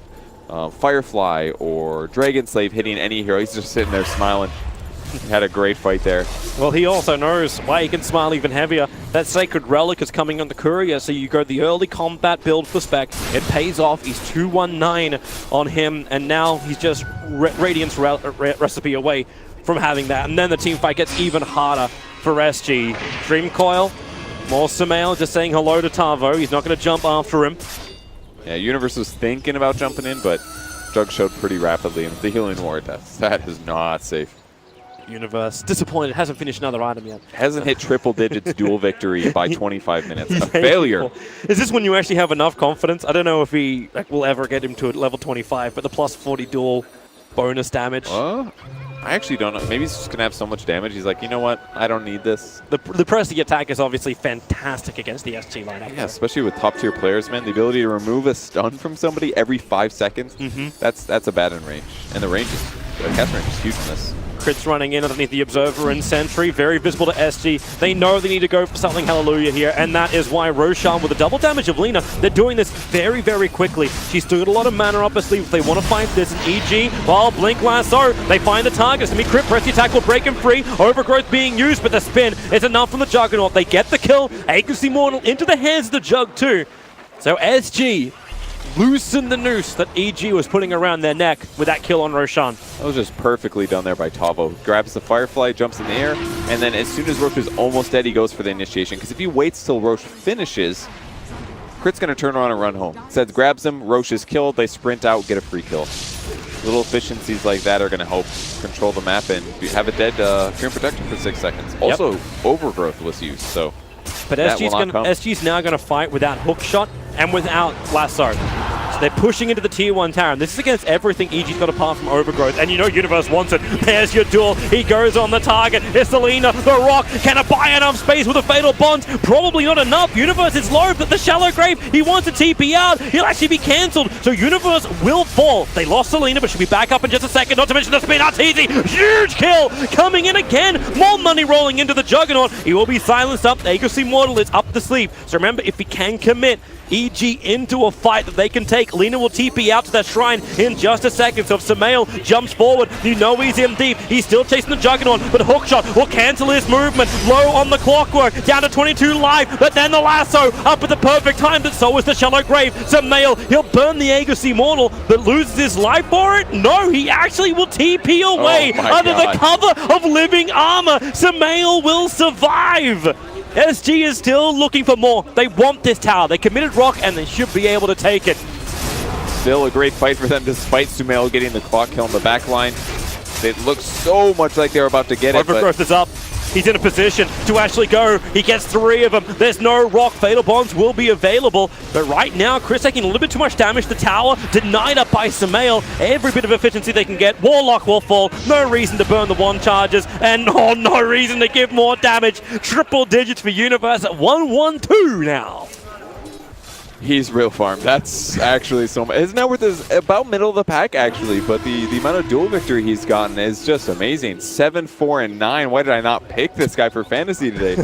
Firefly or Dragon Slave hitting any hero, he's just sitting there smiling. He had a great fight there. Well, he also knows why he can smile even heavier. That Sacred Relic is coming on the Courier, so you go the early combat build for Spec. It pays off. He's 219 on him, and now he's just Radiance recipe away from having that. And then the team fight gets even harder for SG. Dream Coil, more Sumail just saying hello to Tavo. He's not going to jump after him. Yeah, Universe was thinking about jumping in, but Jug showed pretty rapidly. And the Healing Ward, that is not safe. Universe disappointed, hasn't finished another item yet. Hasn't hit triple digits dual victory by 25 minutes. A failure. Is this when you actually have enough confidence? I don't know if we will ever get him to level 25, but the plus 40 dual bonus damage. I actually don't know. Maybe he's just going to have so much damage. He's like, you know what? I don't need this. The pressing attack is obviously fantastic against the SG lineup. Yeah, especially with top tier players, man. The ability to remove a stun from somebody every 5 seconds, that's a bad in range. And the cast range is huge in this. Crit's running in underneath the Observer and Sentry, very visible to SG. They know they need to go for something hallelujah here, and that is why Roshan, with the double damage of Lina, they're doing this very, very quickly. She's still got a lot of mana up her sleeve if they want to fight this. And EG, while Blink Lasso, they find the target. It's going to be Crit, press the attack will break him free. Overgrowth being used, but the spin is enough from the Juggernaut. They get the kill. Agency Mortal into the hands of the Jug too. So SG loosen the noose that EG was putting around their neck with that kill on Roshan. That was just perfectly done there by Tavo. Grabs the Firefly, jumps in the air, and then as soon as Roche is almost dead, he goes for the initiation. Because if he waits till Roche finishes, Crit's going to turn around and run home. Instead, grabs him, Roche is killed, they sprint out, get a free kill. Little efficiencies like that are going to help control the map and have a dead Fear and Protection for 6 seconds. Also, Overgrowth was used, so but SG's now going to fight without Hookshot and without Lasso. So they're pushing into the tier 1 tower. And this is against everything EG's got apart from Overgrowth. And you know Universe wants it. There's your duel. He goes on the target. It's Selena, the Rock. Can it buy enough space with a Fatal Bond? Probably not enough. Universe is low, but the Shallow Grave, he wants a TP out. He'll actually be cancelled. So Universe will fall. They lost Selena, but she'll be back up in just a second. Not to mention the spin out easy. Huge kill coming in again. More money rolling into the Juggernaut. He will be silenced up. Aegis Immortal is up the sleeve. So remember, if he can commit EG into a fight that they can take, Lina will TP out to that shrine in just a second. So if Samael jumps forward, you know he's in deep. He's still chasing the Juggernaut, but Hookshot will cancel his movement. Low on the clockwork, down to 22 life, but then the lasso up at the perfect time, but so is the Shallow Grave. Samael, he'll burn the Aegis Immortal, but loses his life for it? No, he actually will TP away under the cover of living armor. Samael will survive. SG is still looking for more. They want this tower. They committed Rock, and they should be able to take it. Still a great fight for them, despite Sumail getting the clock kill on the back line. It looks so much like they were about to get it. Overgrowth is up. He's in a position to actually go. He gets 3 of them. There's no Rock. Fatal Bonds will be available. But right now, Chris taking a little bit too much damage. The tower denied up by Samael. Every bit of efficiency they can get. Warlock will fall. No reason to burn the 1 charges. And no reason to give more damage. Triple digits for Universe at 1-1-2 now. He's real farm. That's actually so much. His net worth is about middle of the pack, actually, but the amount of duel victory he's gotten is just amazing. 7, 4, and 9. Why did I not pick this guy for fantasy today?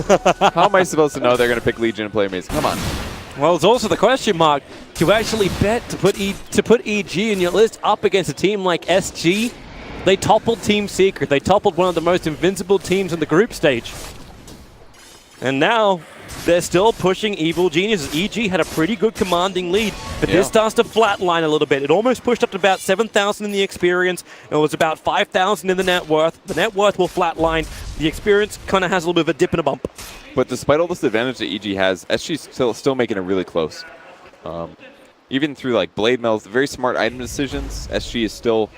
How am I supposed to know they're going to pick Legion and play Maze? Come on. Well, it's also the question mark to actually bet to put EG in your list up against a team like SG. They toppled Team Secret. They toppled one of the most invincible teams in the group stage. And now they're still pushing Evil Geniuses. EG had a pretty good commanding lead, but this starts to flatline a little bit. It almost pushed up to about 7,000 in the experience. It was about 5,000 in the net worth. The net worth will flatline. The experience kind of has a little bit of a dip and a bump. But despite all this advantage that EG has, SG's still making it really close. Even through like Blade Mel's very smart item decisions, SG is still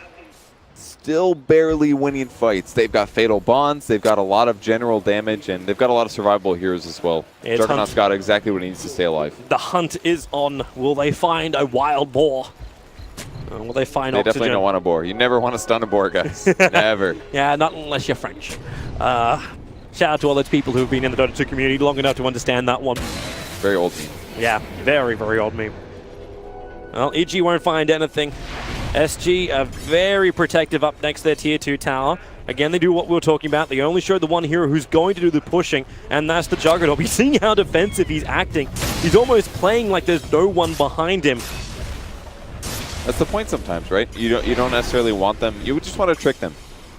barely winning fights. They've got Fatal Bonds, they've got a lot of general damage, and they've got a lot of survivable heroes as well. Juggernaut's got exactly what he needs to stay alive. The hunt is on. Will they find a wild boar? Will they find They oxygen? definitely don't want a boar. You never want to stun a boar, guys. Never. Yeah, not unless you're French. Shout out to all those people who have been in the Dota 2 community long enough to understand that one. Very old meme. Yeah, very, very old meme. Well, EG won't find anything. SG are very protective up next to their tier 2 tower. Again, they do what we were talking about. They only show the one hero who's going to do the pushing, and that's the Juggernaut. We're seeing how defensive he's acting. He's almost playing like there's no one behind him. That's the point sometimes, right? You don't necessarily want them. You would just want to trick them.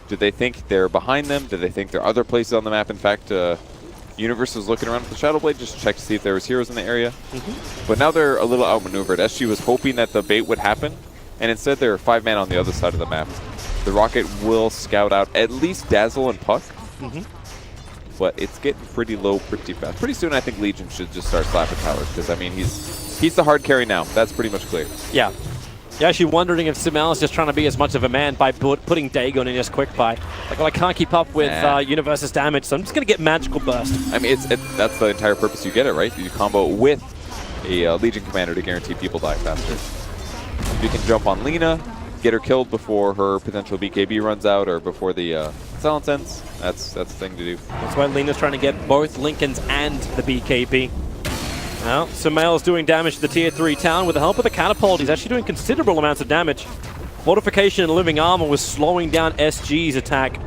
Do they think they're behind them? Do they think there are other places on the map? In fact, Universe was looking around with the Shadow Blade just to check to see if there was heroes in the area. But now they're a little outmaneuvered. SG was hoping that the bait would happen, and instead there are 5 men on the other side of the map. The Rocket will scout out at least Dazzle and Puck, but it's getting pretty low pretty fast. Pretty soon I think Legion should just start slapping towers, because I mean he's the hard carry now. That's pretty much clear. Yeah. You're actually wondering if Simel is just trying to be as much of a man by putting Dagon in his quick buy. Like, well, I can't keep up with Universe's damage, so I'm just going to get Magical Burst. I mean, that's the entire purpose you get it, right? You combo with a Legion Commander to guarantee people die faster. You can jump on Lina, get her killed before her potential BKB runs out or before the silence ends. That's the thing to do. That's why Lina's trying to get both Lincolns and the BKB. Well, Samael's doing damage to the tier 3 town. With the help of the catapult, he's actually doing considerable amounts of damage. Fortification and Living Armor was slowing down SG's attack.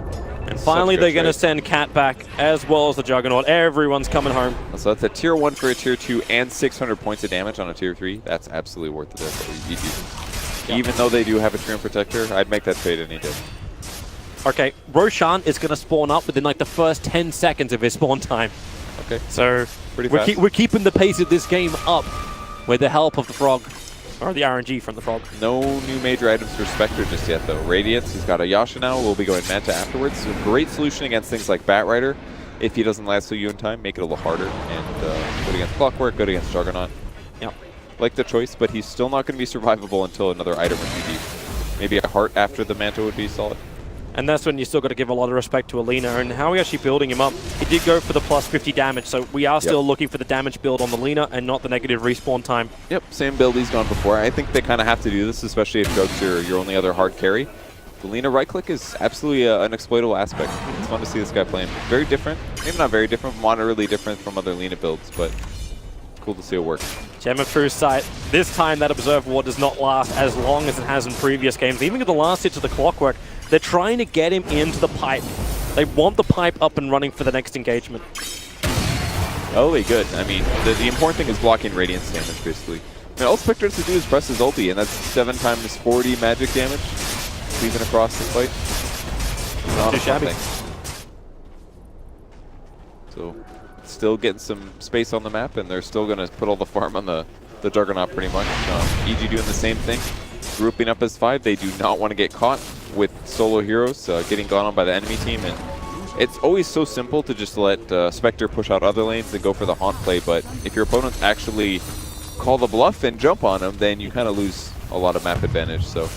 And finally, they're going to send Cat back, as well as the Juggernaut. Everyone's coming home. So that's a tier 1 for a tier 2 and 600 points of damage on a tier 3. That's absolutely worth it there for EG. Yep. Even though they do have a Treant Protector, I'd make that trade any day. Okay, Roshan is going to spawn up within like the first 10 seconds of his spawn time. Okay. So pretty fast. We're keeping the pace of this game up with the help of the Frog. Or the RNG from the Frog. No new major items for Spectre just yet, though. Radiance, he's got a Yasha now. We'll be going Manta afterwards. So great solution against things like Batrider. If he doesn't lasso you in time, make it a little harder. And good against Clockwork, good against Juggernaut. Yep. Like the choice, but he's still not going to be survivable until another item would be deep. Maybe a heart after the Manta would be solid. And that's when you still got to give a lot of respect to Alina and how we're actually building him up. He did go for the plus 50 damage, so we are still looking for the damage build on the Lina and not the negative respawn time. Yep, same build he's gone before. I think they kind of have to do this, especially if Jug's your only other hard carry. The Lina right click is absolutely an exploitable aspect. It's fun to see this guy playing. Very different, maybe not very different, moderately different from other Lina builds, but cool to see it work. Gem of True Sight. This time that Observer Ward does not last as long as it has in previous games. Even at the last hit to the Clockwork, they're trying to get him into the pipe. They want the pipe up and running for the next engagement. Totally good. I mean, the important thing is blocking Radiance damage, basically. I mean, all Spectre has to do is press his ulti, and that's 7 times 40 magic damage, cleaving across the fight. Not too a fun shabby. thing. So, still getting some space on the map, and they're still going to put all the farm on the Juggernaut pretty much. EG doing the same thing. Grouping up as 5, they do not want to get caught with solo heroes getting gone on by the enemy team, and it's always so simple to just let Spectre push out other lanes and go for the haunt play, but if your opponents actually call the bluff and jump on them, then you kind of lose a lot of map advantage. So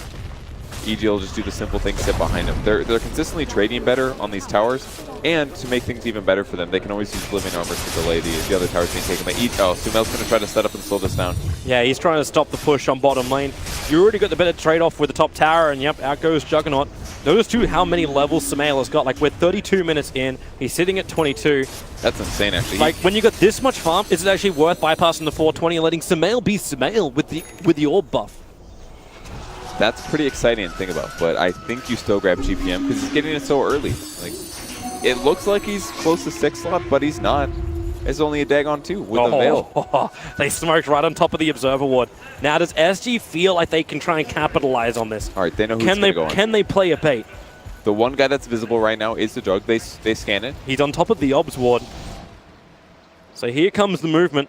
EG will just do the simple thing, sit behind them. They're consistently trading better on these towers, and to make things even better for them, they can always use Living Armor to delay the other towers being taken by EG. Oh, Sumel's going to try to set up and slow this down. Yeah, he's trying to stop the push on bottom lane. You already got the better trade-off with the top tower, and yep, out goes Juggernaut. Notice too how many levels Sumail has got. Like, we're 32 minutes in, he's sitting at 22. That's insane, actually. Like, when you got this much farm, is it actually worth bypassing the 420 and letting Sumail be Sumail with the orb buff? That's pretty exciting to think about, but I think you still grab GPM because he's getting it so early. Like, it looks like he's close to 6 slot, but he's not. It's only a Dagon 2 with a Veil. They smoked right on top of the Observer Ward. Now, does SG feel like they can try and capitalize on this? All right, they know who's going to go on. Can they play a bait? The one guy that's visible right now is the Jug. They scan it. He's on top of the Obs Ward. So here comes the movement.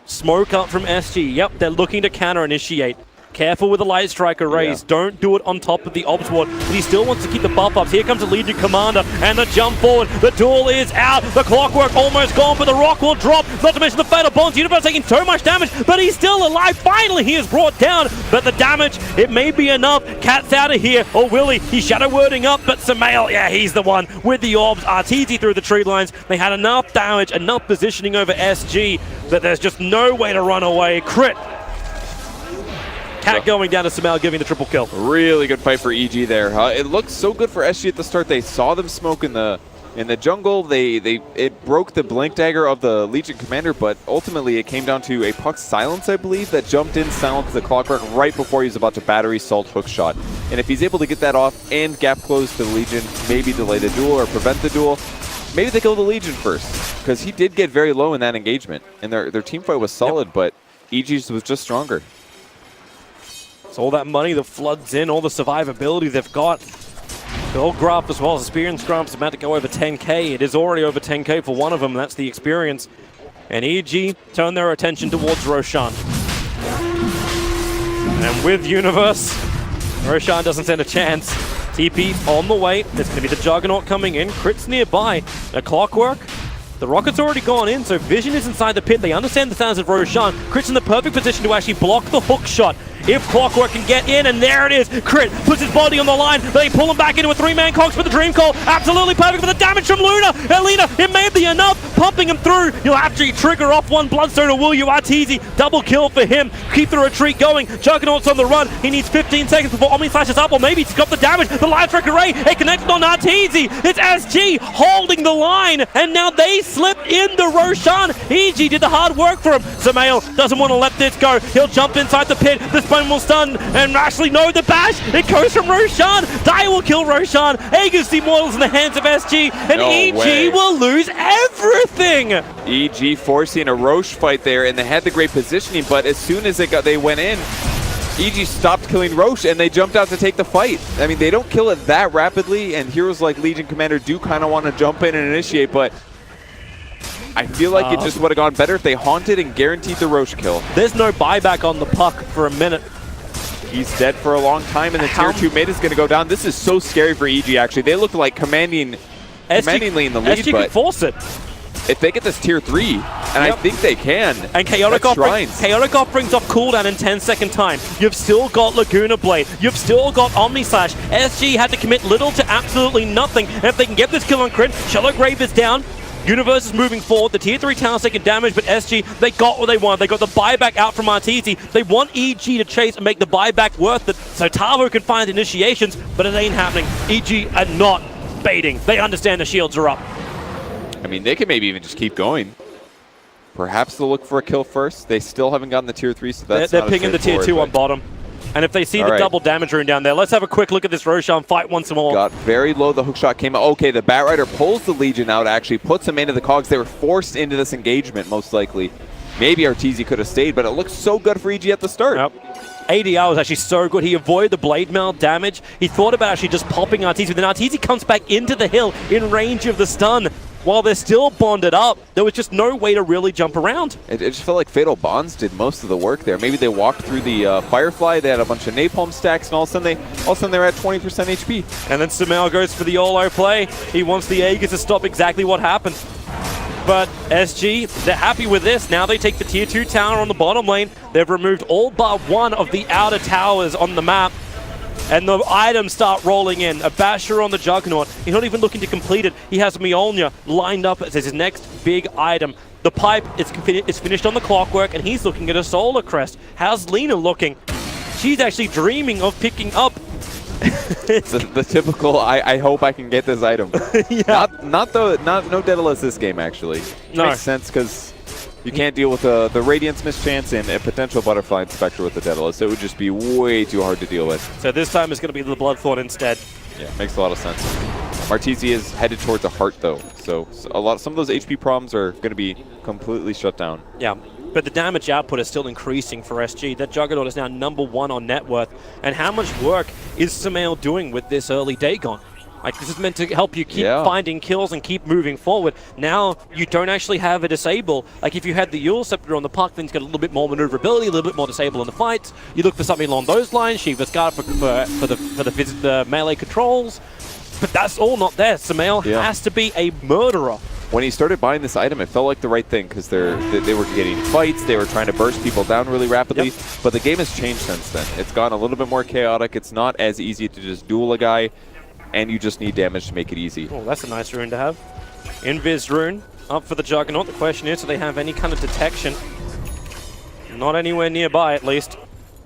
Smoke up from SG. Yep, they're looking to counter-initiate. Careful with the Light Striker raise. Yeah. Don't do it on top of the Obs Ward. But he still wants to keep the buff ups. Here comes the Legion Commander and the jump forward. The duel is out. The Clockwork almost gone, but the Rock will drop. Not to mention the Fatal Bonds. Universe taking so much damage, but he's still alive. Finally, he is brought down. But the damage, it may be enough. Cat's out of here. Or will he? He's shadow wording up, but Sumail, yeah, he's the one with the orbs. Arteezy through the tree lines. They had enough damage, enough positioning over SG that there's just no way to run away. Crit. Cat going down to Sumail, giving the triple kill. Really good fight for EG there. It looked so good for SG at the start. They saw them smoke in the jungle. It broke the blink dagger of the Legion Commander, but ultimately it came down to a Puck Silence, I believe, that jumped in, silenced the Clockwork right before he was about to battery salt hook shot. And if he's able to get that off and gap close to the Legion, maybe delay the duel or prevent the duel, maybe they kill the Legion first, because he did get very low in that engagement. And their team fight was solid, but EG's was just stronger. So all that money that floods in, all the survivability they've got. Bill Grump as well as Experience Grump's about to go over 10k. It is already over 10k for one of them, that's the Experience. And EG turn their attention towards Roshan. And with Universe, Roshan doesn't stand a chance. TP on the way. There's going to be the Juggernaut coming in. Crits nearby. A Clockwork. The Rocket's already gone in, so Vision is inside the pit. They understand the stance of Roshan. Crit's in the perfect position to actually block the hook shot. If Clockwork can get in, and there it is. Crit puts his body on the line. They pull him back into a 3-man Cox for the Dream Call. Absolutely perfect for the damage from Luna. Alina, it may be enough. Pumping him through. He'll actually trigger off one Bloodstone or will you? Arteezy, double kill for him. Keep the retreat going. Juggernaut's on the run. He needs 15 seconds before Omni slashes up, or maybe he's got the damage. The Light Strike Array, it connected on Arteezy. It's SG holding the line, and now they slip into Roshan. EG did the hard work for him. Sumail doesn't want to let this go. He'll jump inside the pit. The Spine will stun, and actually no, the bash. It goes from Roshan. Dai will kill Roshan. Aegis Immortals in the hands of SG, and EG will lose everything. EG forcing a Roche fight there, and they had the great positioning, but as soon as they went in, EG stopped killing Roche, and they jumped out to take the fight. I mean, they don't kill it that rapidly, and heroes like Legion Commander do kind of want to jump in and initiate, but I feel like it just would have gone better if they haunted and guaranteed the Roche kill. There's no buyback on the puck for a minute. He's dead for a long time, and the tier 2 mid is going to go down. This is so scary for EG, actually. They look like commandingly in the lead, SG but can force it. if they get this tier 3, and I think they can, and Chaotic Off brings off cooldown in 10-second time. You've still got Laguna Blade. You've still got Omni Slash. SG had to commit little to absolutely nothing. And if they can get this kill on crit, Shallow Grave is down. Universe is moving forward. The tier 3 tower's taking damage, but SG, they got what they want. They got the buyback out from Arteezy. They want EG to chase and make the buyback worth it so Tavo can find initiations, but it ain't happening. EG are not baiting. They understand the shields are up. I mean, they can maybe even just keep going. Perhaps they'll look for a kill first. They still haven't gotten the tier 3, so that's they're pinging the tier 2 on bottom. And if they see the double damage rune down there, let's have a quick look at this Roshan fight once more. Got very low. The hookshot came out. Okay, the Batrider pulls the Legion out, actually puts them into the cogs. They were forced into this engagement, most likely. Maybe Arteezy could have stayed, but it looks so good for EG at the start. Yep. ADR was actually so good. He avoided the blade mail damage. He thought about actually just popping Arteezy, but then Arteezy comes back into the hill in range of the stun. While they're still bonded up, there was just no way to really jump around. It just felt like Fatal Bonds did most of the work there. Maybe they walked through the Firefly, they had a bunch of Napalm stacks, and all of a sudden they're at 20% HP. And then Sumail goes for the YOLO play. He wants the Aegis to stop exactly what happened. But SG, they're happy with this. Now they take the tier 2 tower on the bottom lane. They've removed all but one of the outer towers on the map. And the items start rolling in. A Basher on the Juggernaut. He's not even looking to complete it. He has Mjolnir lined up as his next big item. The pipe is finished on the clockwork, and he's looking at a Solar Crest. How's Lena looking? She's actually dreaming of picking up. the typical, I hope I can get this item. Yeah. No Daedalus this game, actually. No. Makes sense, because you can't deal with the Radiance Mischance and a potential Butterfly Inspector with the Daedalus. It would just be way too hard to deal with. So this time it's going to be the Bloodthorn instead. Yeah, makes a lot of sense. Arteezy is headed towards a heart, though. So some of those HP problems are going to be completely shut down. Yeah, but the damage output is still increasing for SG. That Juggernaut is now #1 on net worth. And how much work is Sumail doing with this early Dagon? Like, this is meant to help you keep finding kills and keep moving forward. Now, you don't actually have a disable. Like, if you had the Eul Scepter on the puck, then you get a little bit more maneuverability, a little bit more disable in the fights. You look for something along those lines. Shiva's Guard for the melee controls. But that's all not there. Sumail has to be a murderer. When he started buying this item, it felt like the right thing, because they were getting fights, they were trying to burst people down really rapidly, but the game has changed since then. It's gone a little bit more chaotic. It's not as easy to just duel a guy, and you just need damage to make it easy. Oh, that's a nice rune to have. Invis rune up for the Juggernaut. The question is, do they have any kind of detection? Not anywhere nearby, at least.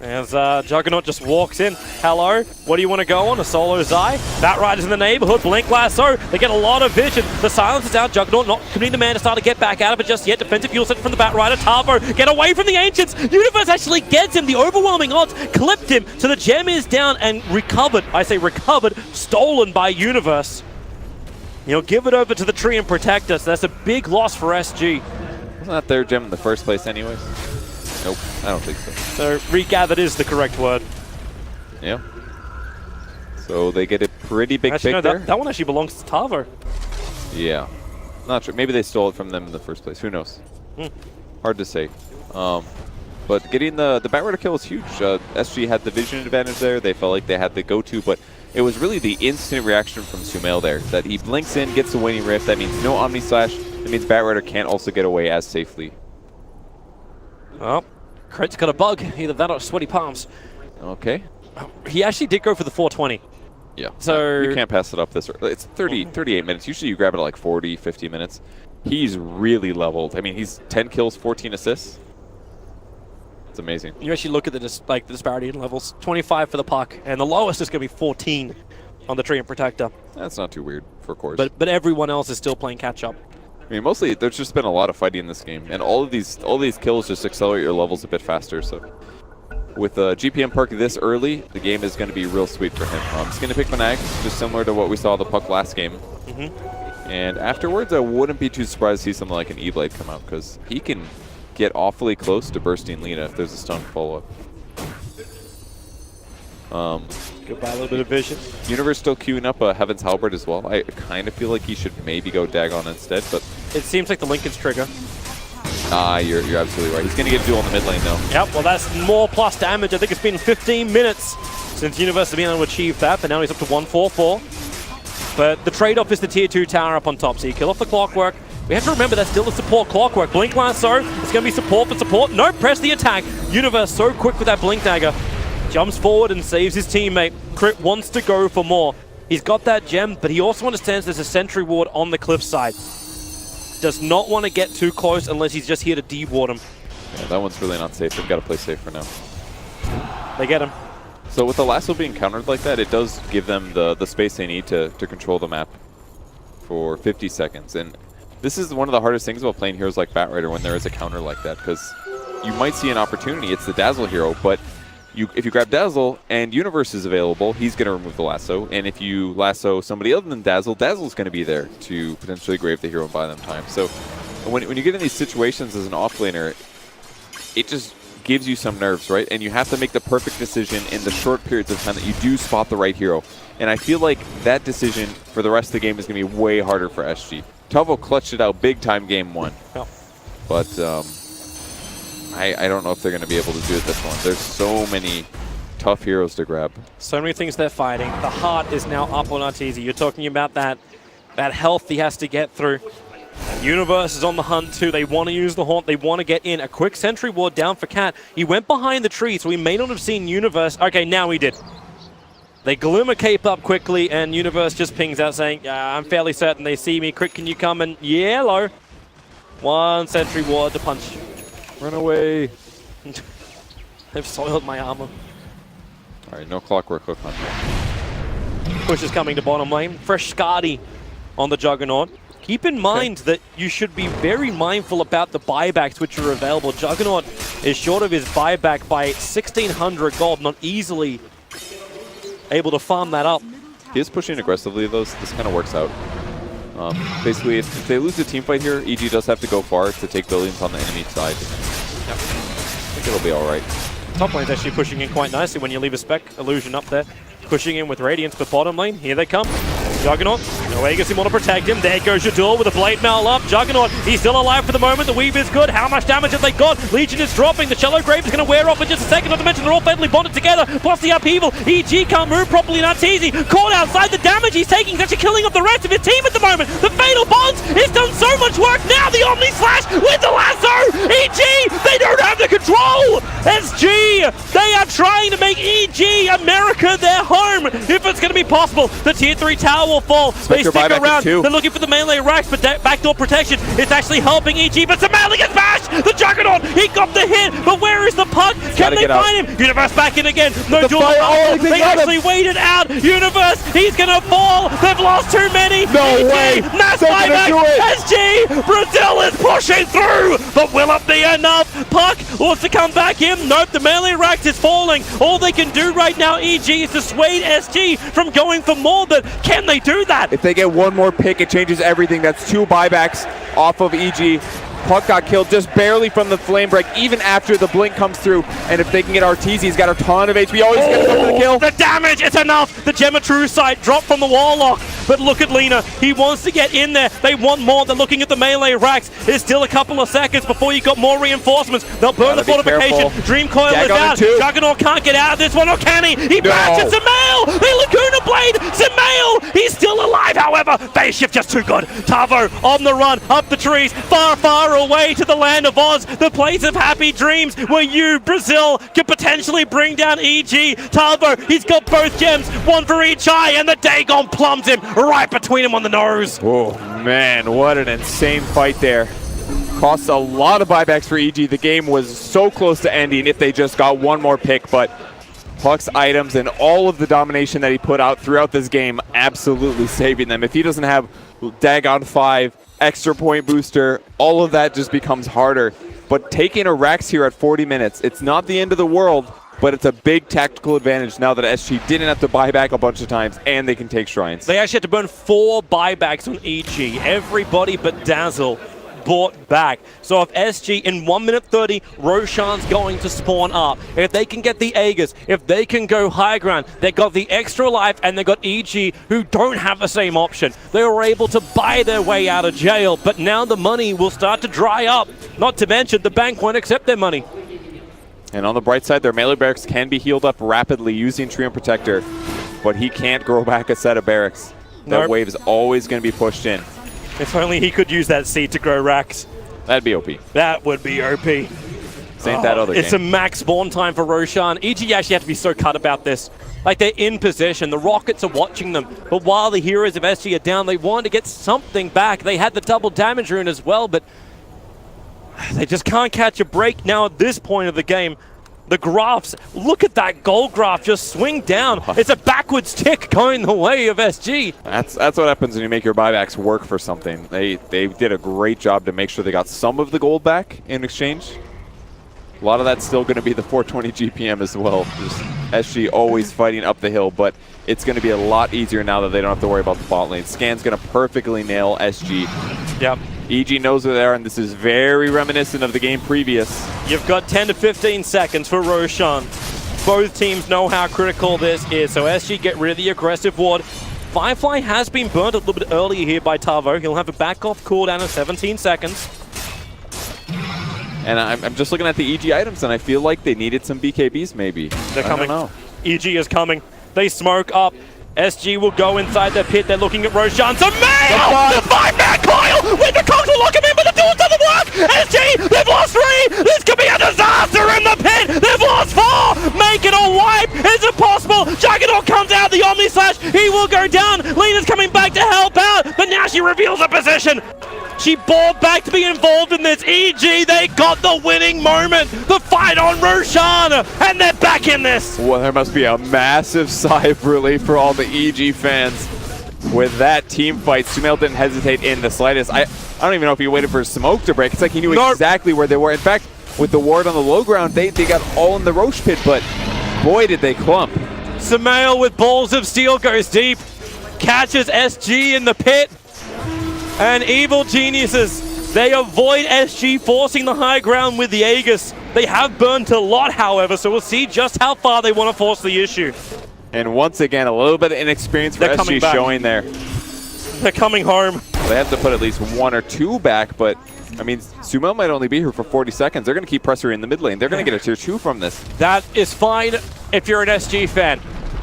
As Juggernaut just walks in. Hello, what do you want to go on? A solo Zai? Batrider's in the neighborhood. Blink Lasso. They get a lot of vision. The silence is out. Juggernaut not committing the man to start to get back out of it just yet. Defensive fuel set from the Batrider. Tavo, get away from the Ancients. Universe actually gets him. The overwhelming odds clipped him. So the gem is down and recovered. I say recovered. Stolen by Universe. He'll give it over to the tree and protect us. That's a big loss for SG. Wasn't that their gem in the first place anyways? Nope, I don't think so. So regathered is the correct word. Yeah. So they get a pretty big actually, pick no, there. That one actually belongs to Tavo. Yeah. Not sure. Maybe they stole it from them in the first place. Who knows? Hard to say. But getting the Batrider kill was huge. SG had the vision advantage there. They felt like they had the go-to, but it was really the instant reaction from Sumail there. That he blinks in, gets the winning rift. That means no Omni Slash. That means Batrider can't also get away as safely. Oh, Crit's got a bug. Either that or sweaty palms. Okay. He actually did go for the 420. Yeah. So you can't pass it up this early. It's 38 minutes. Usually you grab it at like 40, 50 minutes. He's really leveled. I mean, he's 10 kills, 14 assists. It's amazing. You actually look at the disparity in levels. 25 for the puck, and the lowest is going to be 14 on the Tree and Protector. That's not too weird for Course. But everyone else is still playing catch-up. I mean, mostly there's just been a lot of fighting in this game, and all these kills just accelerate your levels a bit faster. So, with a GPM perk this early, the game is going to be real sweet for him. He's going to pick Manag, just similar to what we saw the puck last game. And afterwards, I wouldn't be too surprised to see something like an E-Blade come out, because he can get awfully close to bursting Lena if there's a stun follow-up. Goodbye, a little bit of vision. Universe still queuing up a Heaven's Halberd as well. I kind of feel like he should maybe go Dagon instead, but It seems like the Lincoln's trigger. You're absolutely right. He's going to get a duel in the mid lane, though. Yep, well, that's more plus damage. I think it's been 15 minutes since Universe has been able to achieve that, but now he's up to 144. But the trade-off is the tier 2 tower up on top, so you kill off the Clockwork. We have to remember that's still a support Clockwork. Blink Lasso, it's going to be support for support. No, press the attack. Universe so quick with that Blink Dagger. Jumps forward and saves his teammate. Crit wants to go for more. He's got that gem, but he also understands there's a sentry ward on the cliffside. Does not want to get too close unless he's just here to de-ward him. Yeah, that one's really not safe. They've got to play safe for now. They get him. So with the lasso being countered like that, it does give them the space they need to control the map for 50 seconds. And this is one of the hardest things about playing heroes like Batrider when there is a counter like that, because you might see an opportunity. It's the Dazzle hero, but if you grab Dazzle and Universe is available, he's going to remove the lasso. And if you lasso somebody other than Dazzle, Dazzle's going to be there to potentially grave the hero and buy them time. So when you get in these situations as an offlaner, it just gives you some nerves, right? And you have to make the perfect decision in the short periods of time that you do spot the right hero. And I feel like that decision for the rest of the game is going to be way harder for SG. Tavo clutched it out big time game 1. Oh. But I don't know if they're going to be able to do it this one. There's so many tough heroes to grab. So many things they're fighting. The heart is now up on Arteezy. You're talking about that health he has to get through. Universe is on the hunt too. They want to use the haunt. They want to get in. A quick sentry ward down for Cat. He went behind the tree, so he may not have seen Universe. Okay, now he did. They glimmer cape up quickly, and Universe just pings out saying, I'm fairly certain they see me. Crit, can you come? And yeah, hello. One sentry ward to punch. Run away. They've soiled my armor. All right, no Clockwork hook on here. Push is coming to bottom lane. Fresh Skadi on the Juggernaut. Keep in mind that you should be very mindful about the buybacks which are available. Juggernaut is short of his buyback by 1,600 gold, not easily able to farm that up. He is pushing aggressively, though, so this kind of works out. Basically, if they lose the team fight here, EG does have to go far to take billions on the enemy side. Yep. I think it'll be all right. Top lane's actually pushing in quite nicely when you leave a spec illusion up there. Pushing in with Radiance, but bottom lane, here they come. Juggernaut, no Aegis, want to protect him. There goes Jadul with a blade mail up. Juggernaut, he's still alive for the moment. The weave is good. How much damage have they got? Legion is dropping. The Shallow Grave is going to wear off in just a second. Not to mention they're all fatally bonded together. Plus the upheaval. EG can't move properly. Not easy. Caught outside. The damage he's taking is actually killing off the rest of his team at the moment. The Fatal Bonds, it's done so much work. Now the Omni Slash with the lasso. EG, they don't have the control. SG, they are trying to make EG America their home. If it's going to be possible, the tier 3 tower will fall. They stick around. They're looking for the melee racks, but backdoor protection is actually helping EG. But Somali gets bashed. The Juggernaut, he got the hit. But where is the puck? Can they find him? Universe back in again. No duel. They actually waited out. Universe, he's going to fall. They've lost too many. No way. Mass buyback. SG, Brazil is pushing through. But will it be enough? Puck wants to come back in. Nope, the melee racks is falling. All they can do right now, EG, is dissuade SG from going for more. But can they do that? If they get one more pick, it changes everything. That's 2 buybacks off of EG. Puck got killed just barely from the flame break, even after the blink comes through. And if they can get Arteezy, he's got a ton of HP. Oh, he's going to go for the kill. The damage, it's enough. The Gem of True Sight dropped from the Warlock. But look at Lina. He wants to get in there. They want more. They're looking at the melee racks. There's still a couple of seconds before you got more reinforcements. They'll burn the fortification. Dream Coil is out. Juggernaut can't get out of this one, or can he? He bashes Zemail. The Laguna Blade. Zemail. He's still alive, however. Phase shift just too good. Tavo on the run, up the trees, far, far away to the land of Oz, the place of happy dreams where you, Brazil, can potentially bring down EG. Tavo, he's got both gems, one for each eye, and the Dagon plums him right between him on the nose. Oh, man, what an insane fight there. Costs a lot of buybacks for EG. The game was so close to ending if they just got one more pick, but Puck's items and all of the domination that he put out throughout this game absolutely saving them. If he doesn't have Dagon 5, extra point booster, all of that just becomes harder. But taking a Rex here at 40 minutes, it's not the end of the world, but it's a big tactical advantage now that SG didn't have to buy back a bunch of times and they can take shrines. They actually had to burn 4 buybacks on EG. Everybody but Dazzle brought back. So if SG in 1 minute 30, Roshan's going to spawn up. If they can get the Aegis, if they can go high ground, they got the extra life and they got EG who don't have the same option. They were able to buy their way out of jail, but now the money will start to dry up. Not to mention the bank won't accept their money. And on the bright side, their melee barracks can be healed up rapidly using Treant Protector, but he can't grow back a set of barracks. That wave is always going to be pushed in. If only he could use that seed to grow racks. That'd be OP. That would be OP. Ain't that other It's game. a max spawn time for Roshan. EG actually have to be so cut about this. Like, they're in position. The Rockets are watching them. But while the heroes of SG are down, they want to get something back. They had the double damage rune as well, but they just can't catch a break now at this point of the game. The graphs, look at that gold graph just swing down. It's a backwards tick going the way of SG. That's what happens when you make your buybacks work for something. They did a great job to make sure they got some of the gold back in exchange. A lot of that's still going to be the 420 GPM as well. Just SG always fighting up the hill, but it's going to be a lot easier now that they don't have to worry about the bot lane. Scan's going to perfectly nail SG. Yep. EG knows where they are, and this is very reminiscent of the game previous. You've got 10 to 15 seconds for Roshan. Both teams know how critical this is, so SG get rid of the aggressive ward. Firefly has been burnt a little bit earlier here by Tavo. He'll have a back-off cooldown of 17 seconds. And I'm just looking at the EG items, and I feel like they needed some BKBs maybe. They're coming. I don't know. EG is coming. They smoke up. SG will go inside the pit. They're looking at Roshan. The 5-man coil with the cogs will lock him in, but the duel doesn't work. SG, they've lost 3. This could be a disaster in the pit. They've lost 4. Make it a wipe. Is it possible? Juggernaut comes out. The Omni Slash. He will go down. Lena's coming back to help out, but now she reveals a position. She bought back to be involved in this. EG, they got the winning moment. The fight on Roshan, and they're back in this. Well, there must be a massive sigh of relief for all the EG fans. With that team fight, Sumail didn't hesitate in the slightest. I don't even know if he waited for smoke to break. It's like he knew exactly where they were. In fact, with the ward on the low ground, they got all in the Roche pit, but boy, did they clump. Sumail with balls of steel goes deep, catches SG in the pit. And Evil Geniuses, they avoid SG forcing the high ground with the Aegis. They have burnt a lot, however, so we'll see just how far they want to force the issue. And once again, a little bit of inexperience for SG showing there. They're coming home. They have to put at least 1 or 2 back, but I mean, Sumail might only be here for 40 seconds. They're going to keep pressuring in the mid lane. They're going to get a tier 2 from this. That is fine if you're an SG fan.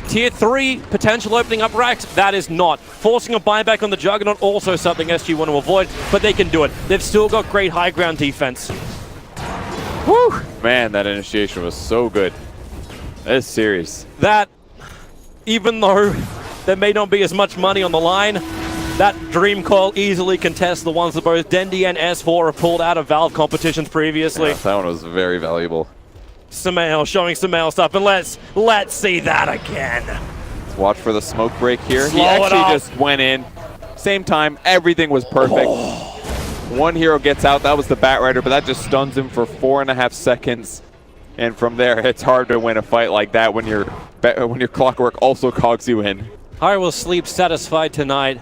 Tier 3, potential opening up racks, that is not. Forcing a buyback on the Juggernaut, also something SG want to avoid, but they can do it. They've still got great high ground defense. Woo! Man, that initiation was so good. This series. That, even though there may not be as much money on the line, that Dream Coil easily contests the ones that both Dendi and S4 have pulled out of Valve competitions previously. Yeah, that one was very valuable. Sumail showing Sumail stuff, and let's see that again. Let's watch for the smoke break here. Slow he actually it up. just went in. Same time, everything was perfect. One hero gets out, that was the Batrider, but that just stuns him for 4.5 seconds. And from there, it's hard to win a fight like that when your Clockwork also cogs you in. I will sleep satisfied tonight.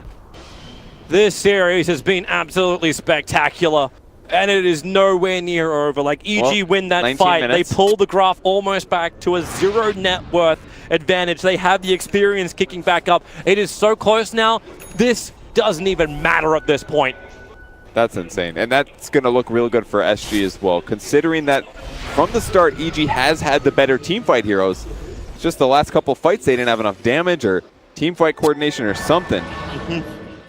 This series has been absolutely spectacular. And it is nowhere near over. Like, EG win that fight. Minutes. They pull the graph almost back to a 0 net worth advantage. They have the experience kicking back up. It is so close now. This doesn't even matter at this point. That's insane. And that's going to look real good for SG as well, considering that from the start, EG has had the better teamfight heroes. It's just the last couple fights, they didn't have enough damage or teamfight coordination or something.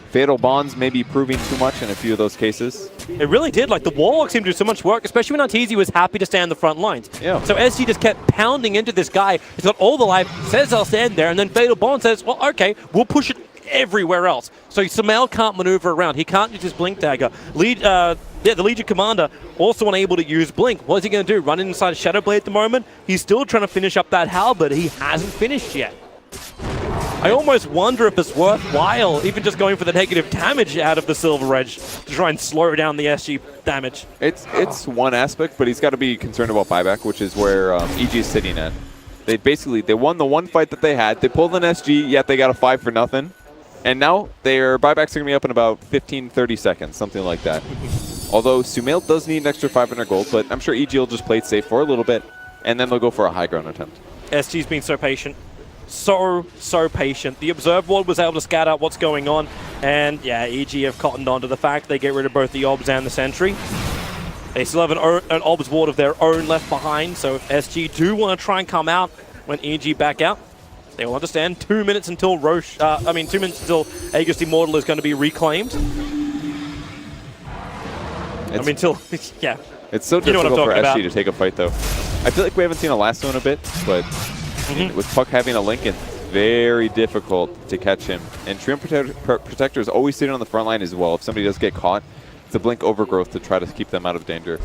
Fatal Bonds maybe proving too much in a few of those cases. It really did. Like, the Warlock seemed to do so much work, especially when Arteezy was happy to stand the front lines. Yeah. So SG just kept pounding into this guy. He's got all the life, says I'll stand there, and then Fatal Bond says, well, okay, we'll push it everywhere else. So Sumail can't maneuver around. He can't use his Blink Dagger. The Legion Commander also unable to use Blink. What is he going to do? Run inside Shadowblade at the moment? He's still trying to finish up that Halberd. He hasn't finished yet. I almost wonder if it's worthwhile even just going for the negative damage out of the Silver Edge to try and slow down the SG damage. It's one aspect, but he's got to be concerned about buyback, which is where EG is sitting at. They won the one fight that they had. They pulled an SG, yet they got a 5 for nothing. And now their buybacks are going to be up in about 15, 30 seconds, something like that. Although Sumail does need an extra 500 gold, but I'm sure EG will just play it safe for a little bit, and then they'll go for a high ground attempt. SG's been so patient. So patient. The Observe Ward was able to scout out what's going on, and yeah, EG have cottoned on to the fact they get rid of both the Obs and the Sentry. They still have an Obs Ward of their own left behind, so if SG do want to try and come out when EG back out, they will understand 2 minutes until 2 minutes until Aegis Immortal is going to be reclaimed. Yeah. It's so difficult for SG to take a fight, though. I feel like we haven't seen a lasso in a bit, but with Puck having a Lincoln, very difficult to catch him. And Treant Protector is always sitting on the front line as well. If somebody does get caught, it's a blink overgrowth to try to keep them out of danger.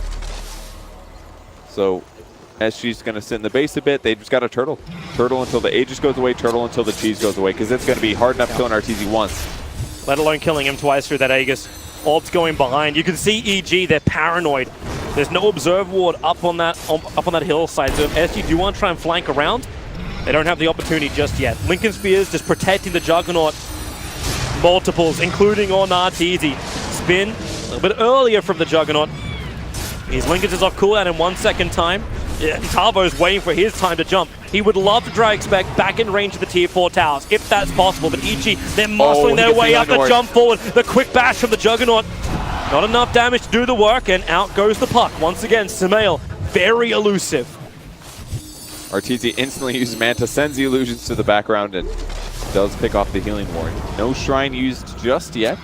So SG's going to sit in the base a bit. They just got a turtle. Turtle until the Aegis goes away, turtle until the cheese goes away, because it's going to be hard enough killing RTZ once. Let alone killing him twice through that Aegis. Orbs going behind. You can see EG, they're paranoid. There's no Observe Ward up on that hillside, so if SG do want to try and flank around, they don't have the opportunity just yet. Lincoln Spears just protecting the Juggernaut. Multiples, including on RTZ. Spin a little bit earlier from the Juggernaut. His Lincolns is off cooldown in 1 second time. Yeah, Tavo's waiting for his time to jump. He would love to drag Spec back in range of the tier 4 towers, if that's possible. But EG, they're muscling their way up the jump forward. The quick bash from the Juggernaut. Not enough damage to do the work, and out goes the puck. Once again, Sumail, very elusive. RTZ instantly uses Manta, sends the illusions to the background, and does pick off the healing ward. No shrine used just yet.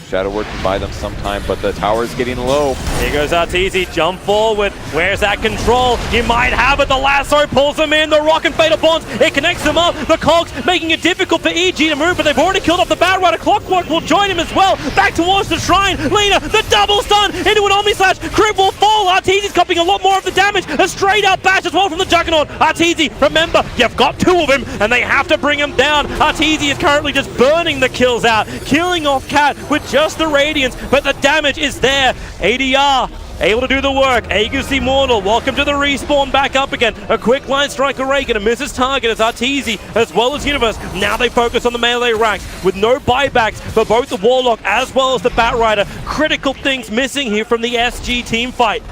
Shadow Word can buy them sometime, but the tower's getting low. Here goes Arteezy, jump forward. Where's that control? He might have it. The lasso pulls him in. The Rock and Fatal Bonds, it connects them up. The Cogs making it difficult for EG to move, but they've already killed off the Batrider. Clockwork will join him as well. Back towards the shrine. Lina, the double stun into an Omni-Slash. Crit will fall. Arteezy's copying a lot more of the damage. A straight up bash as well from the Juggernaut. Arteezy, remember, you've got 2 of him, and they have to bring him down. Arteezy is currently just burning the kills out, killing off Cat with just the Radiance, but the damage is there. ADR able to do the work. Aegis Immortal, welcome to the respawn, back up again. A quick line strike array, gonna miss his target as Arteezy as well as Universe. Now they focus on the melee ranks with no buybacks for both the Warlock as well as the Batrider. Critical things missing here from the SG team fight.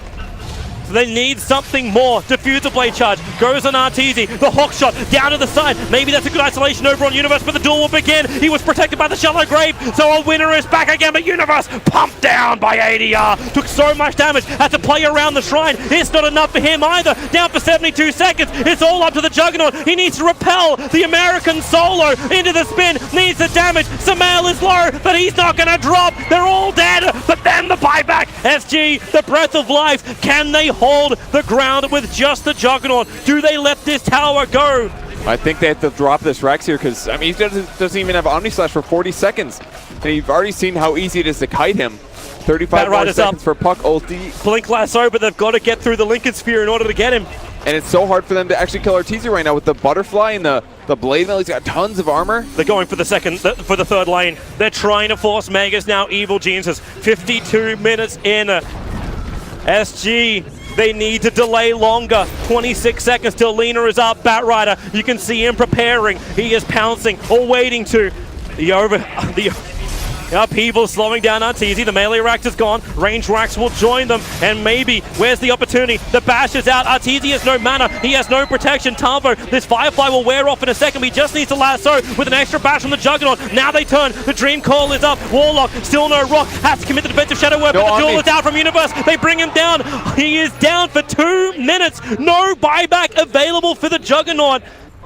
So they need something more. Diffuser Blade Charge goes on Arteezy. The Hawk Shot down to the side. Maybe that's a good isolation over on Universe, but the duel will begin. He was protected by the Shallow Grave, so a winner is back again, but Universe pumped down by ADR. Took so much damage, had to play around the shrine. It's not enough for him either. Down for 72 seconds. It's all up to the Juggernaut. He needs to repel the American solo into the spin. Needs the damage. Sumail is low, but he's not going to drop. They're all dead, but then the buyback. SG, the breath of life. Can they hold the ground with just the Juggernaut? Do they let this tower go? I think they have to drop this Rex here because, I mean, he doesn't even have Omni-Slash for 40 seconds. And you've already seen how easy it is to kite him. 35 more seconds for Puck ulti. Blink lasso, but they've got to get through the Lincoln Sphere in order to get him. And it's so hard for them to actually kill Arteezy right now with the Butterfly and the Blade Mail. He's got tons of armor. They're going for the third lane. They're trying to force Megas now. Evil Geniuses. 52 minutes in. SG, they need to delay longer. 26 seconds till Lina is up. Batrider, you can see him preparing. He is pouncing or waiting to. The upheaval slowing down Arteezy. The melee rack is gone. Range racks will join them. And maybe, where's the opportunity? The bash is out. Arteezy has no mana. He has no protection. Tavo, this Firefly will wear off in a second. He just needs to lasso with an extra bash from the Juggernaut. Now they turn. The Dream Call is up. Warlock, still no rock. Has to commit the defensive Shadow Word, but the duel is out from Universe. They bring him down. He is down for 2 minutes. No buyback available for the Juggernaut.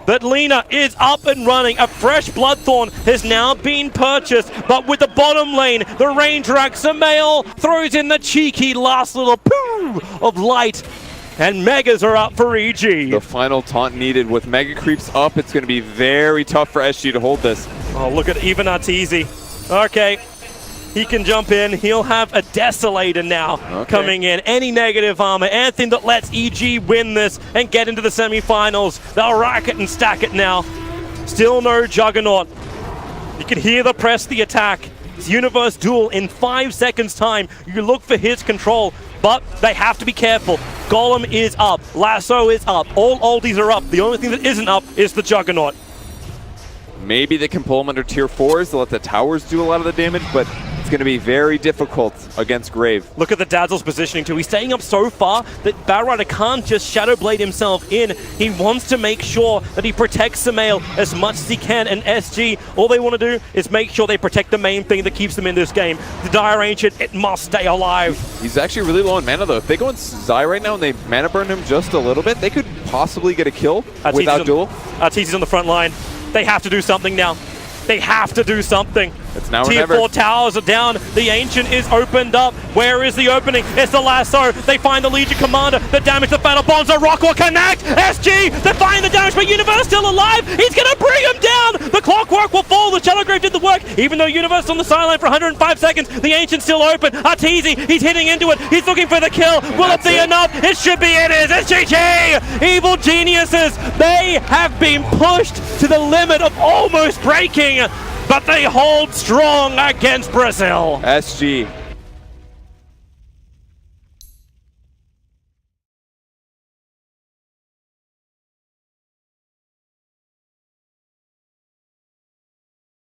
But Lina is up and running. A fresh Bloodthorn has now been purchased, but with the bottom lane, the range rack, Sumail throws in the cheeky last little poo of light, and Megas are up for EG. The final taunt needed. With Mega Creeps up, it's going to be very tough for SG to hold this. Oh, look at even Arteezy. Okay. He can jump in. He'll have a Desolator now coming in. Any negative armor, anything that lets EG win this and get into the semifinals. They'll rack it and stack it now. Still no Juggernaut. You can hear the press, the attack. It's Universe duel in 5 seconds time. You look for his control, but they have to be careful. Golem is up. Lasso is up. All oldies are up. The only thing that isn't up is the Juggernaut. Maybe they can pull him under tier 4s to let the towers do a lot of the damage, but it's going to be very difficult against Grave. Look at the Dazzle's positioning too. He's staying up so far that Batrider can't just Shadow Blade himself in. He wants to make sure that he protects Sumail as much as he can, and SG, all they want to do is make sure they protect the main thing that keeps them in this game. The Dire Ancient, it must stay alive. He's actually really low on mana though. If they go in Zai right now and they mana burn him just a little bit, they could possibly get a kill without duel. TC's on the front line. They have to do something now. They have to do something. It's now or Tier never. 4 towers are down. The Ancient is opened up. Where is the opening? It's the lasso. They find the Legion Commander. The damage to Battle Bombs. The Rock will connect. SG, they find the damage, but Universe still alive. He's going to bring him down. The Clockwork will fall. The Shadowgrave did the work. Even though Universe on the sideline for 105 seconds, the Ancient's still open. Arteezy, he's hitting into it. He's looking for the kill. Will it be enough? It should be. It is. It's GG. Evil geniuses. They have been pushed to the limit of almost breaking, but they hold strong against Brazil. SG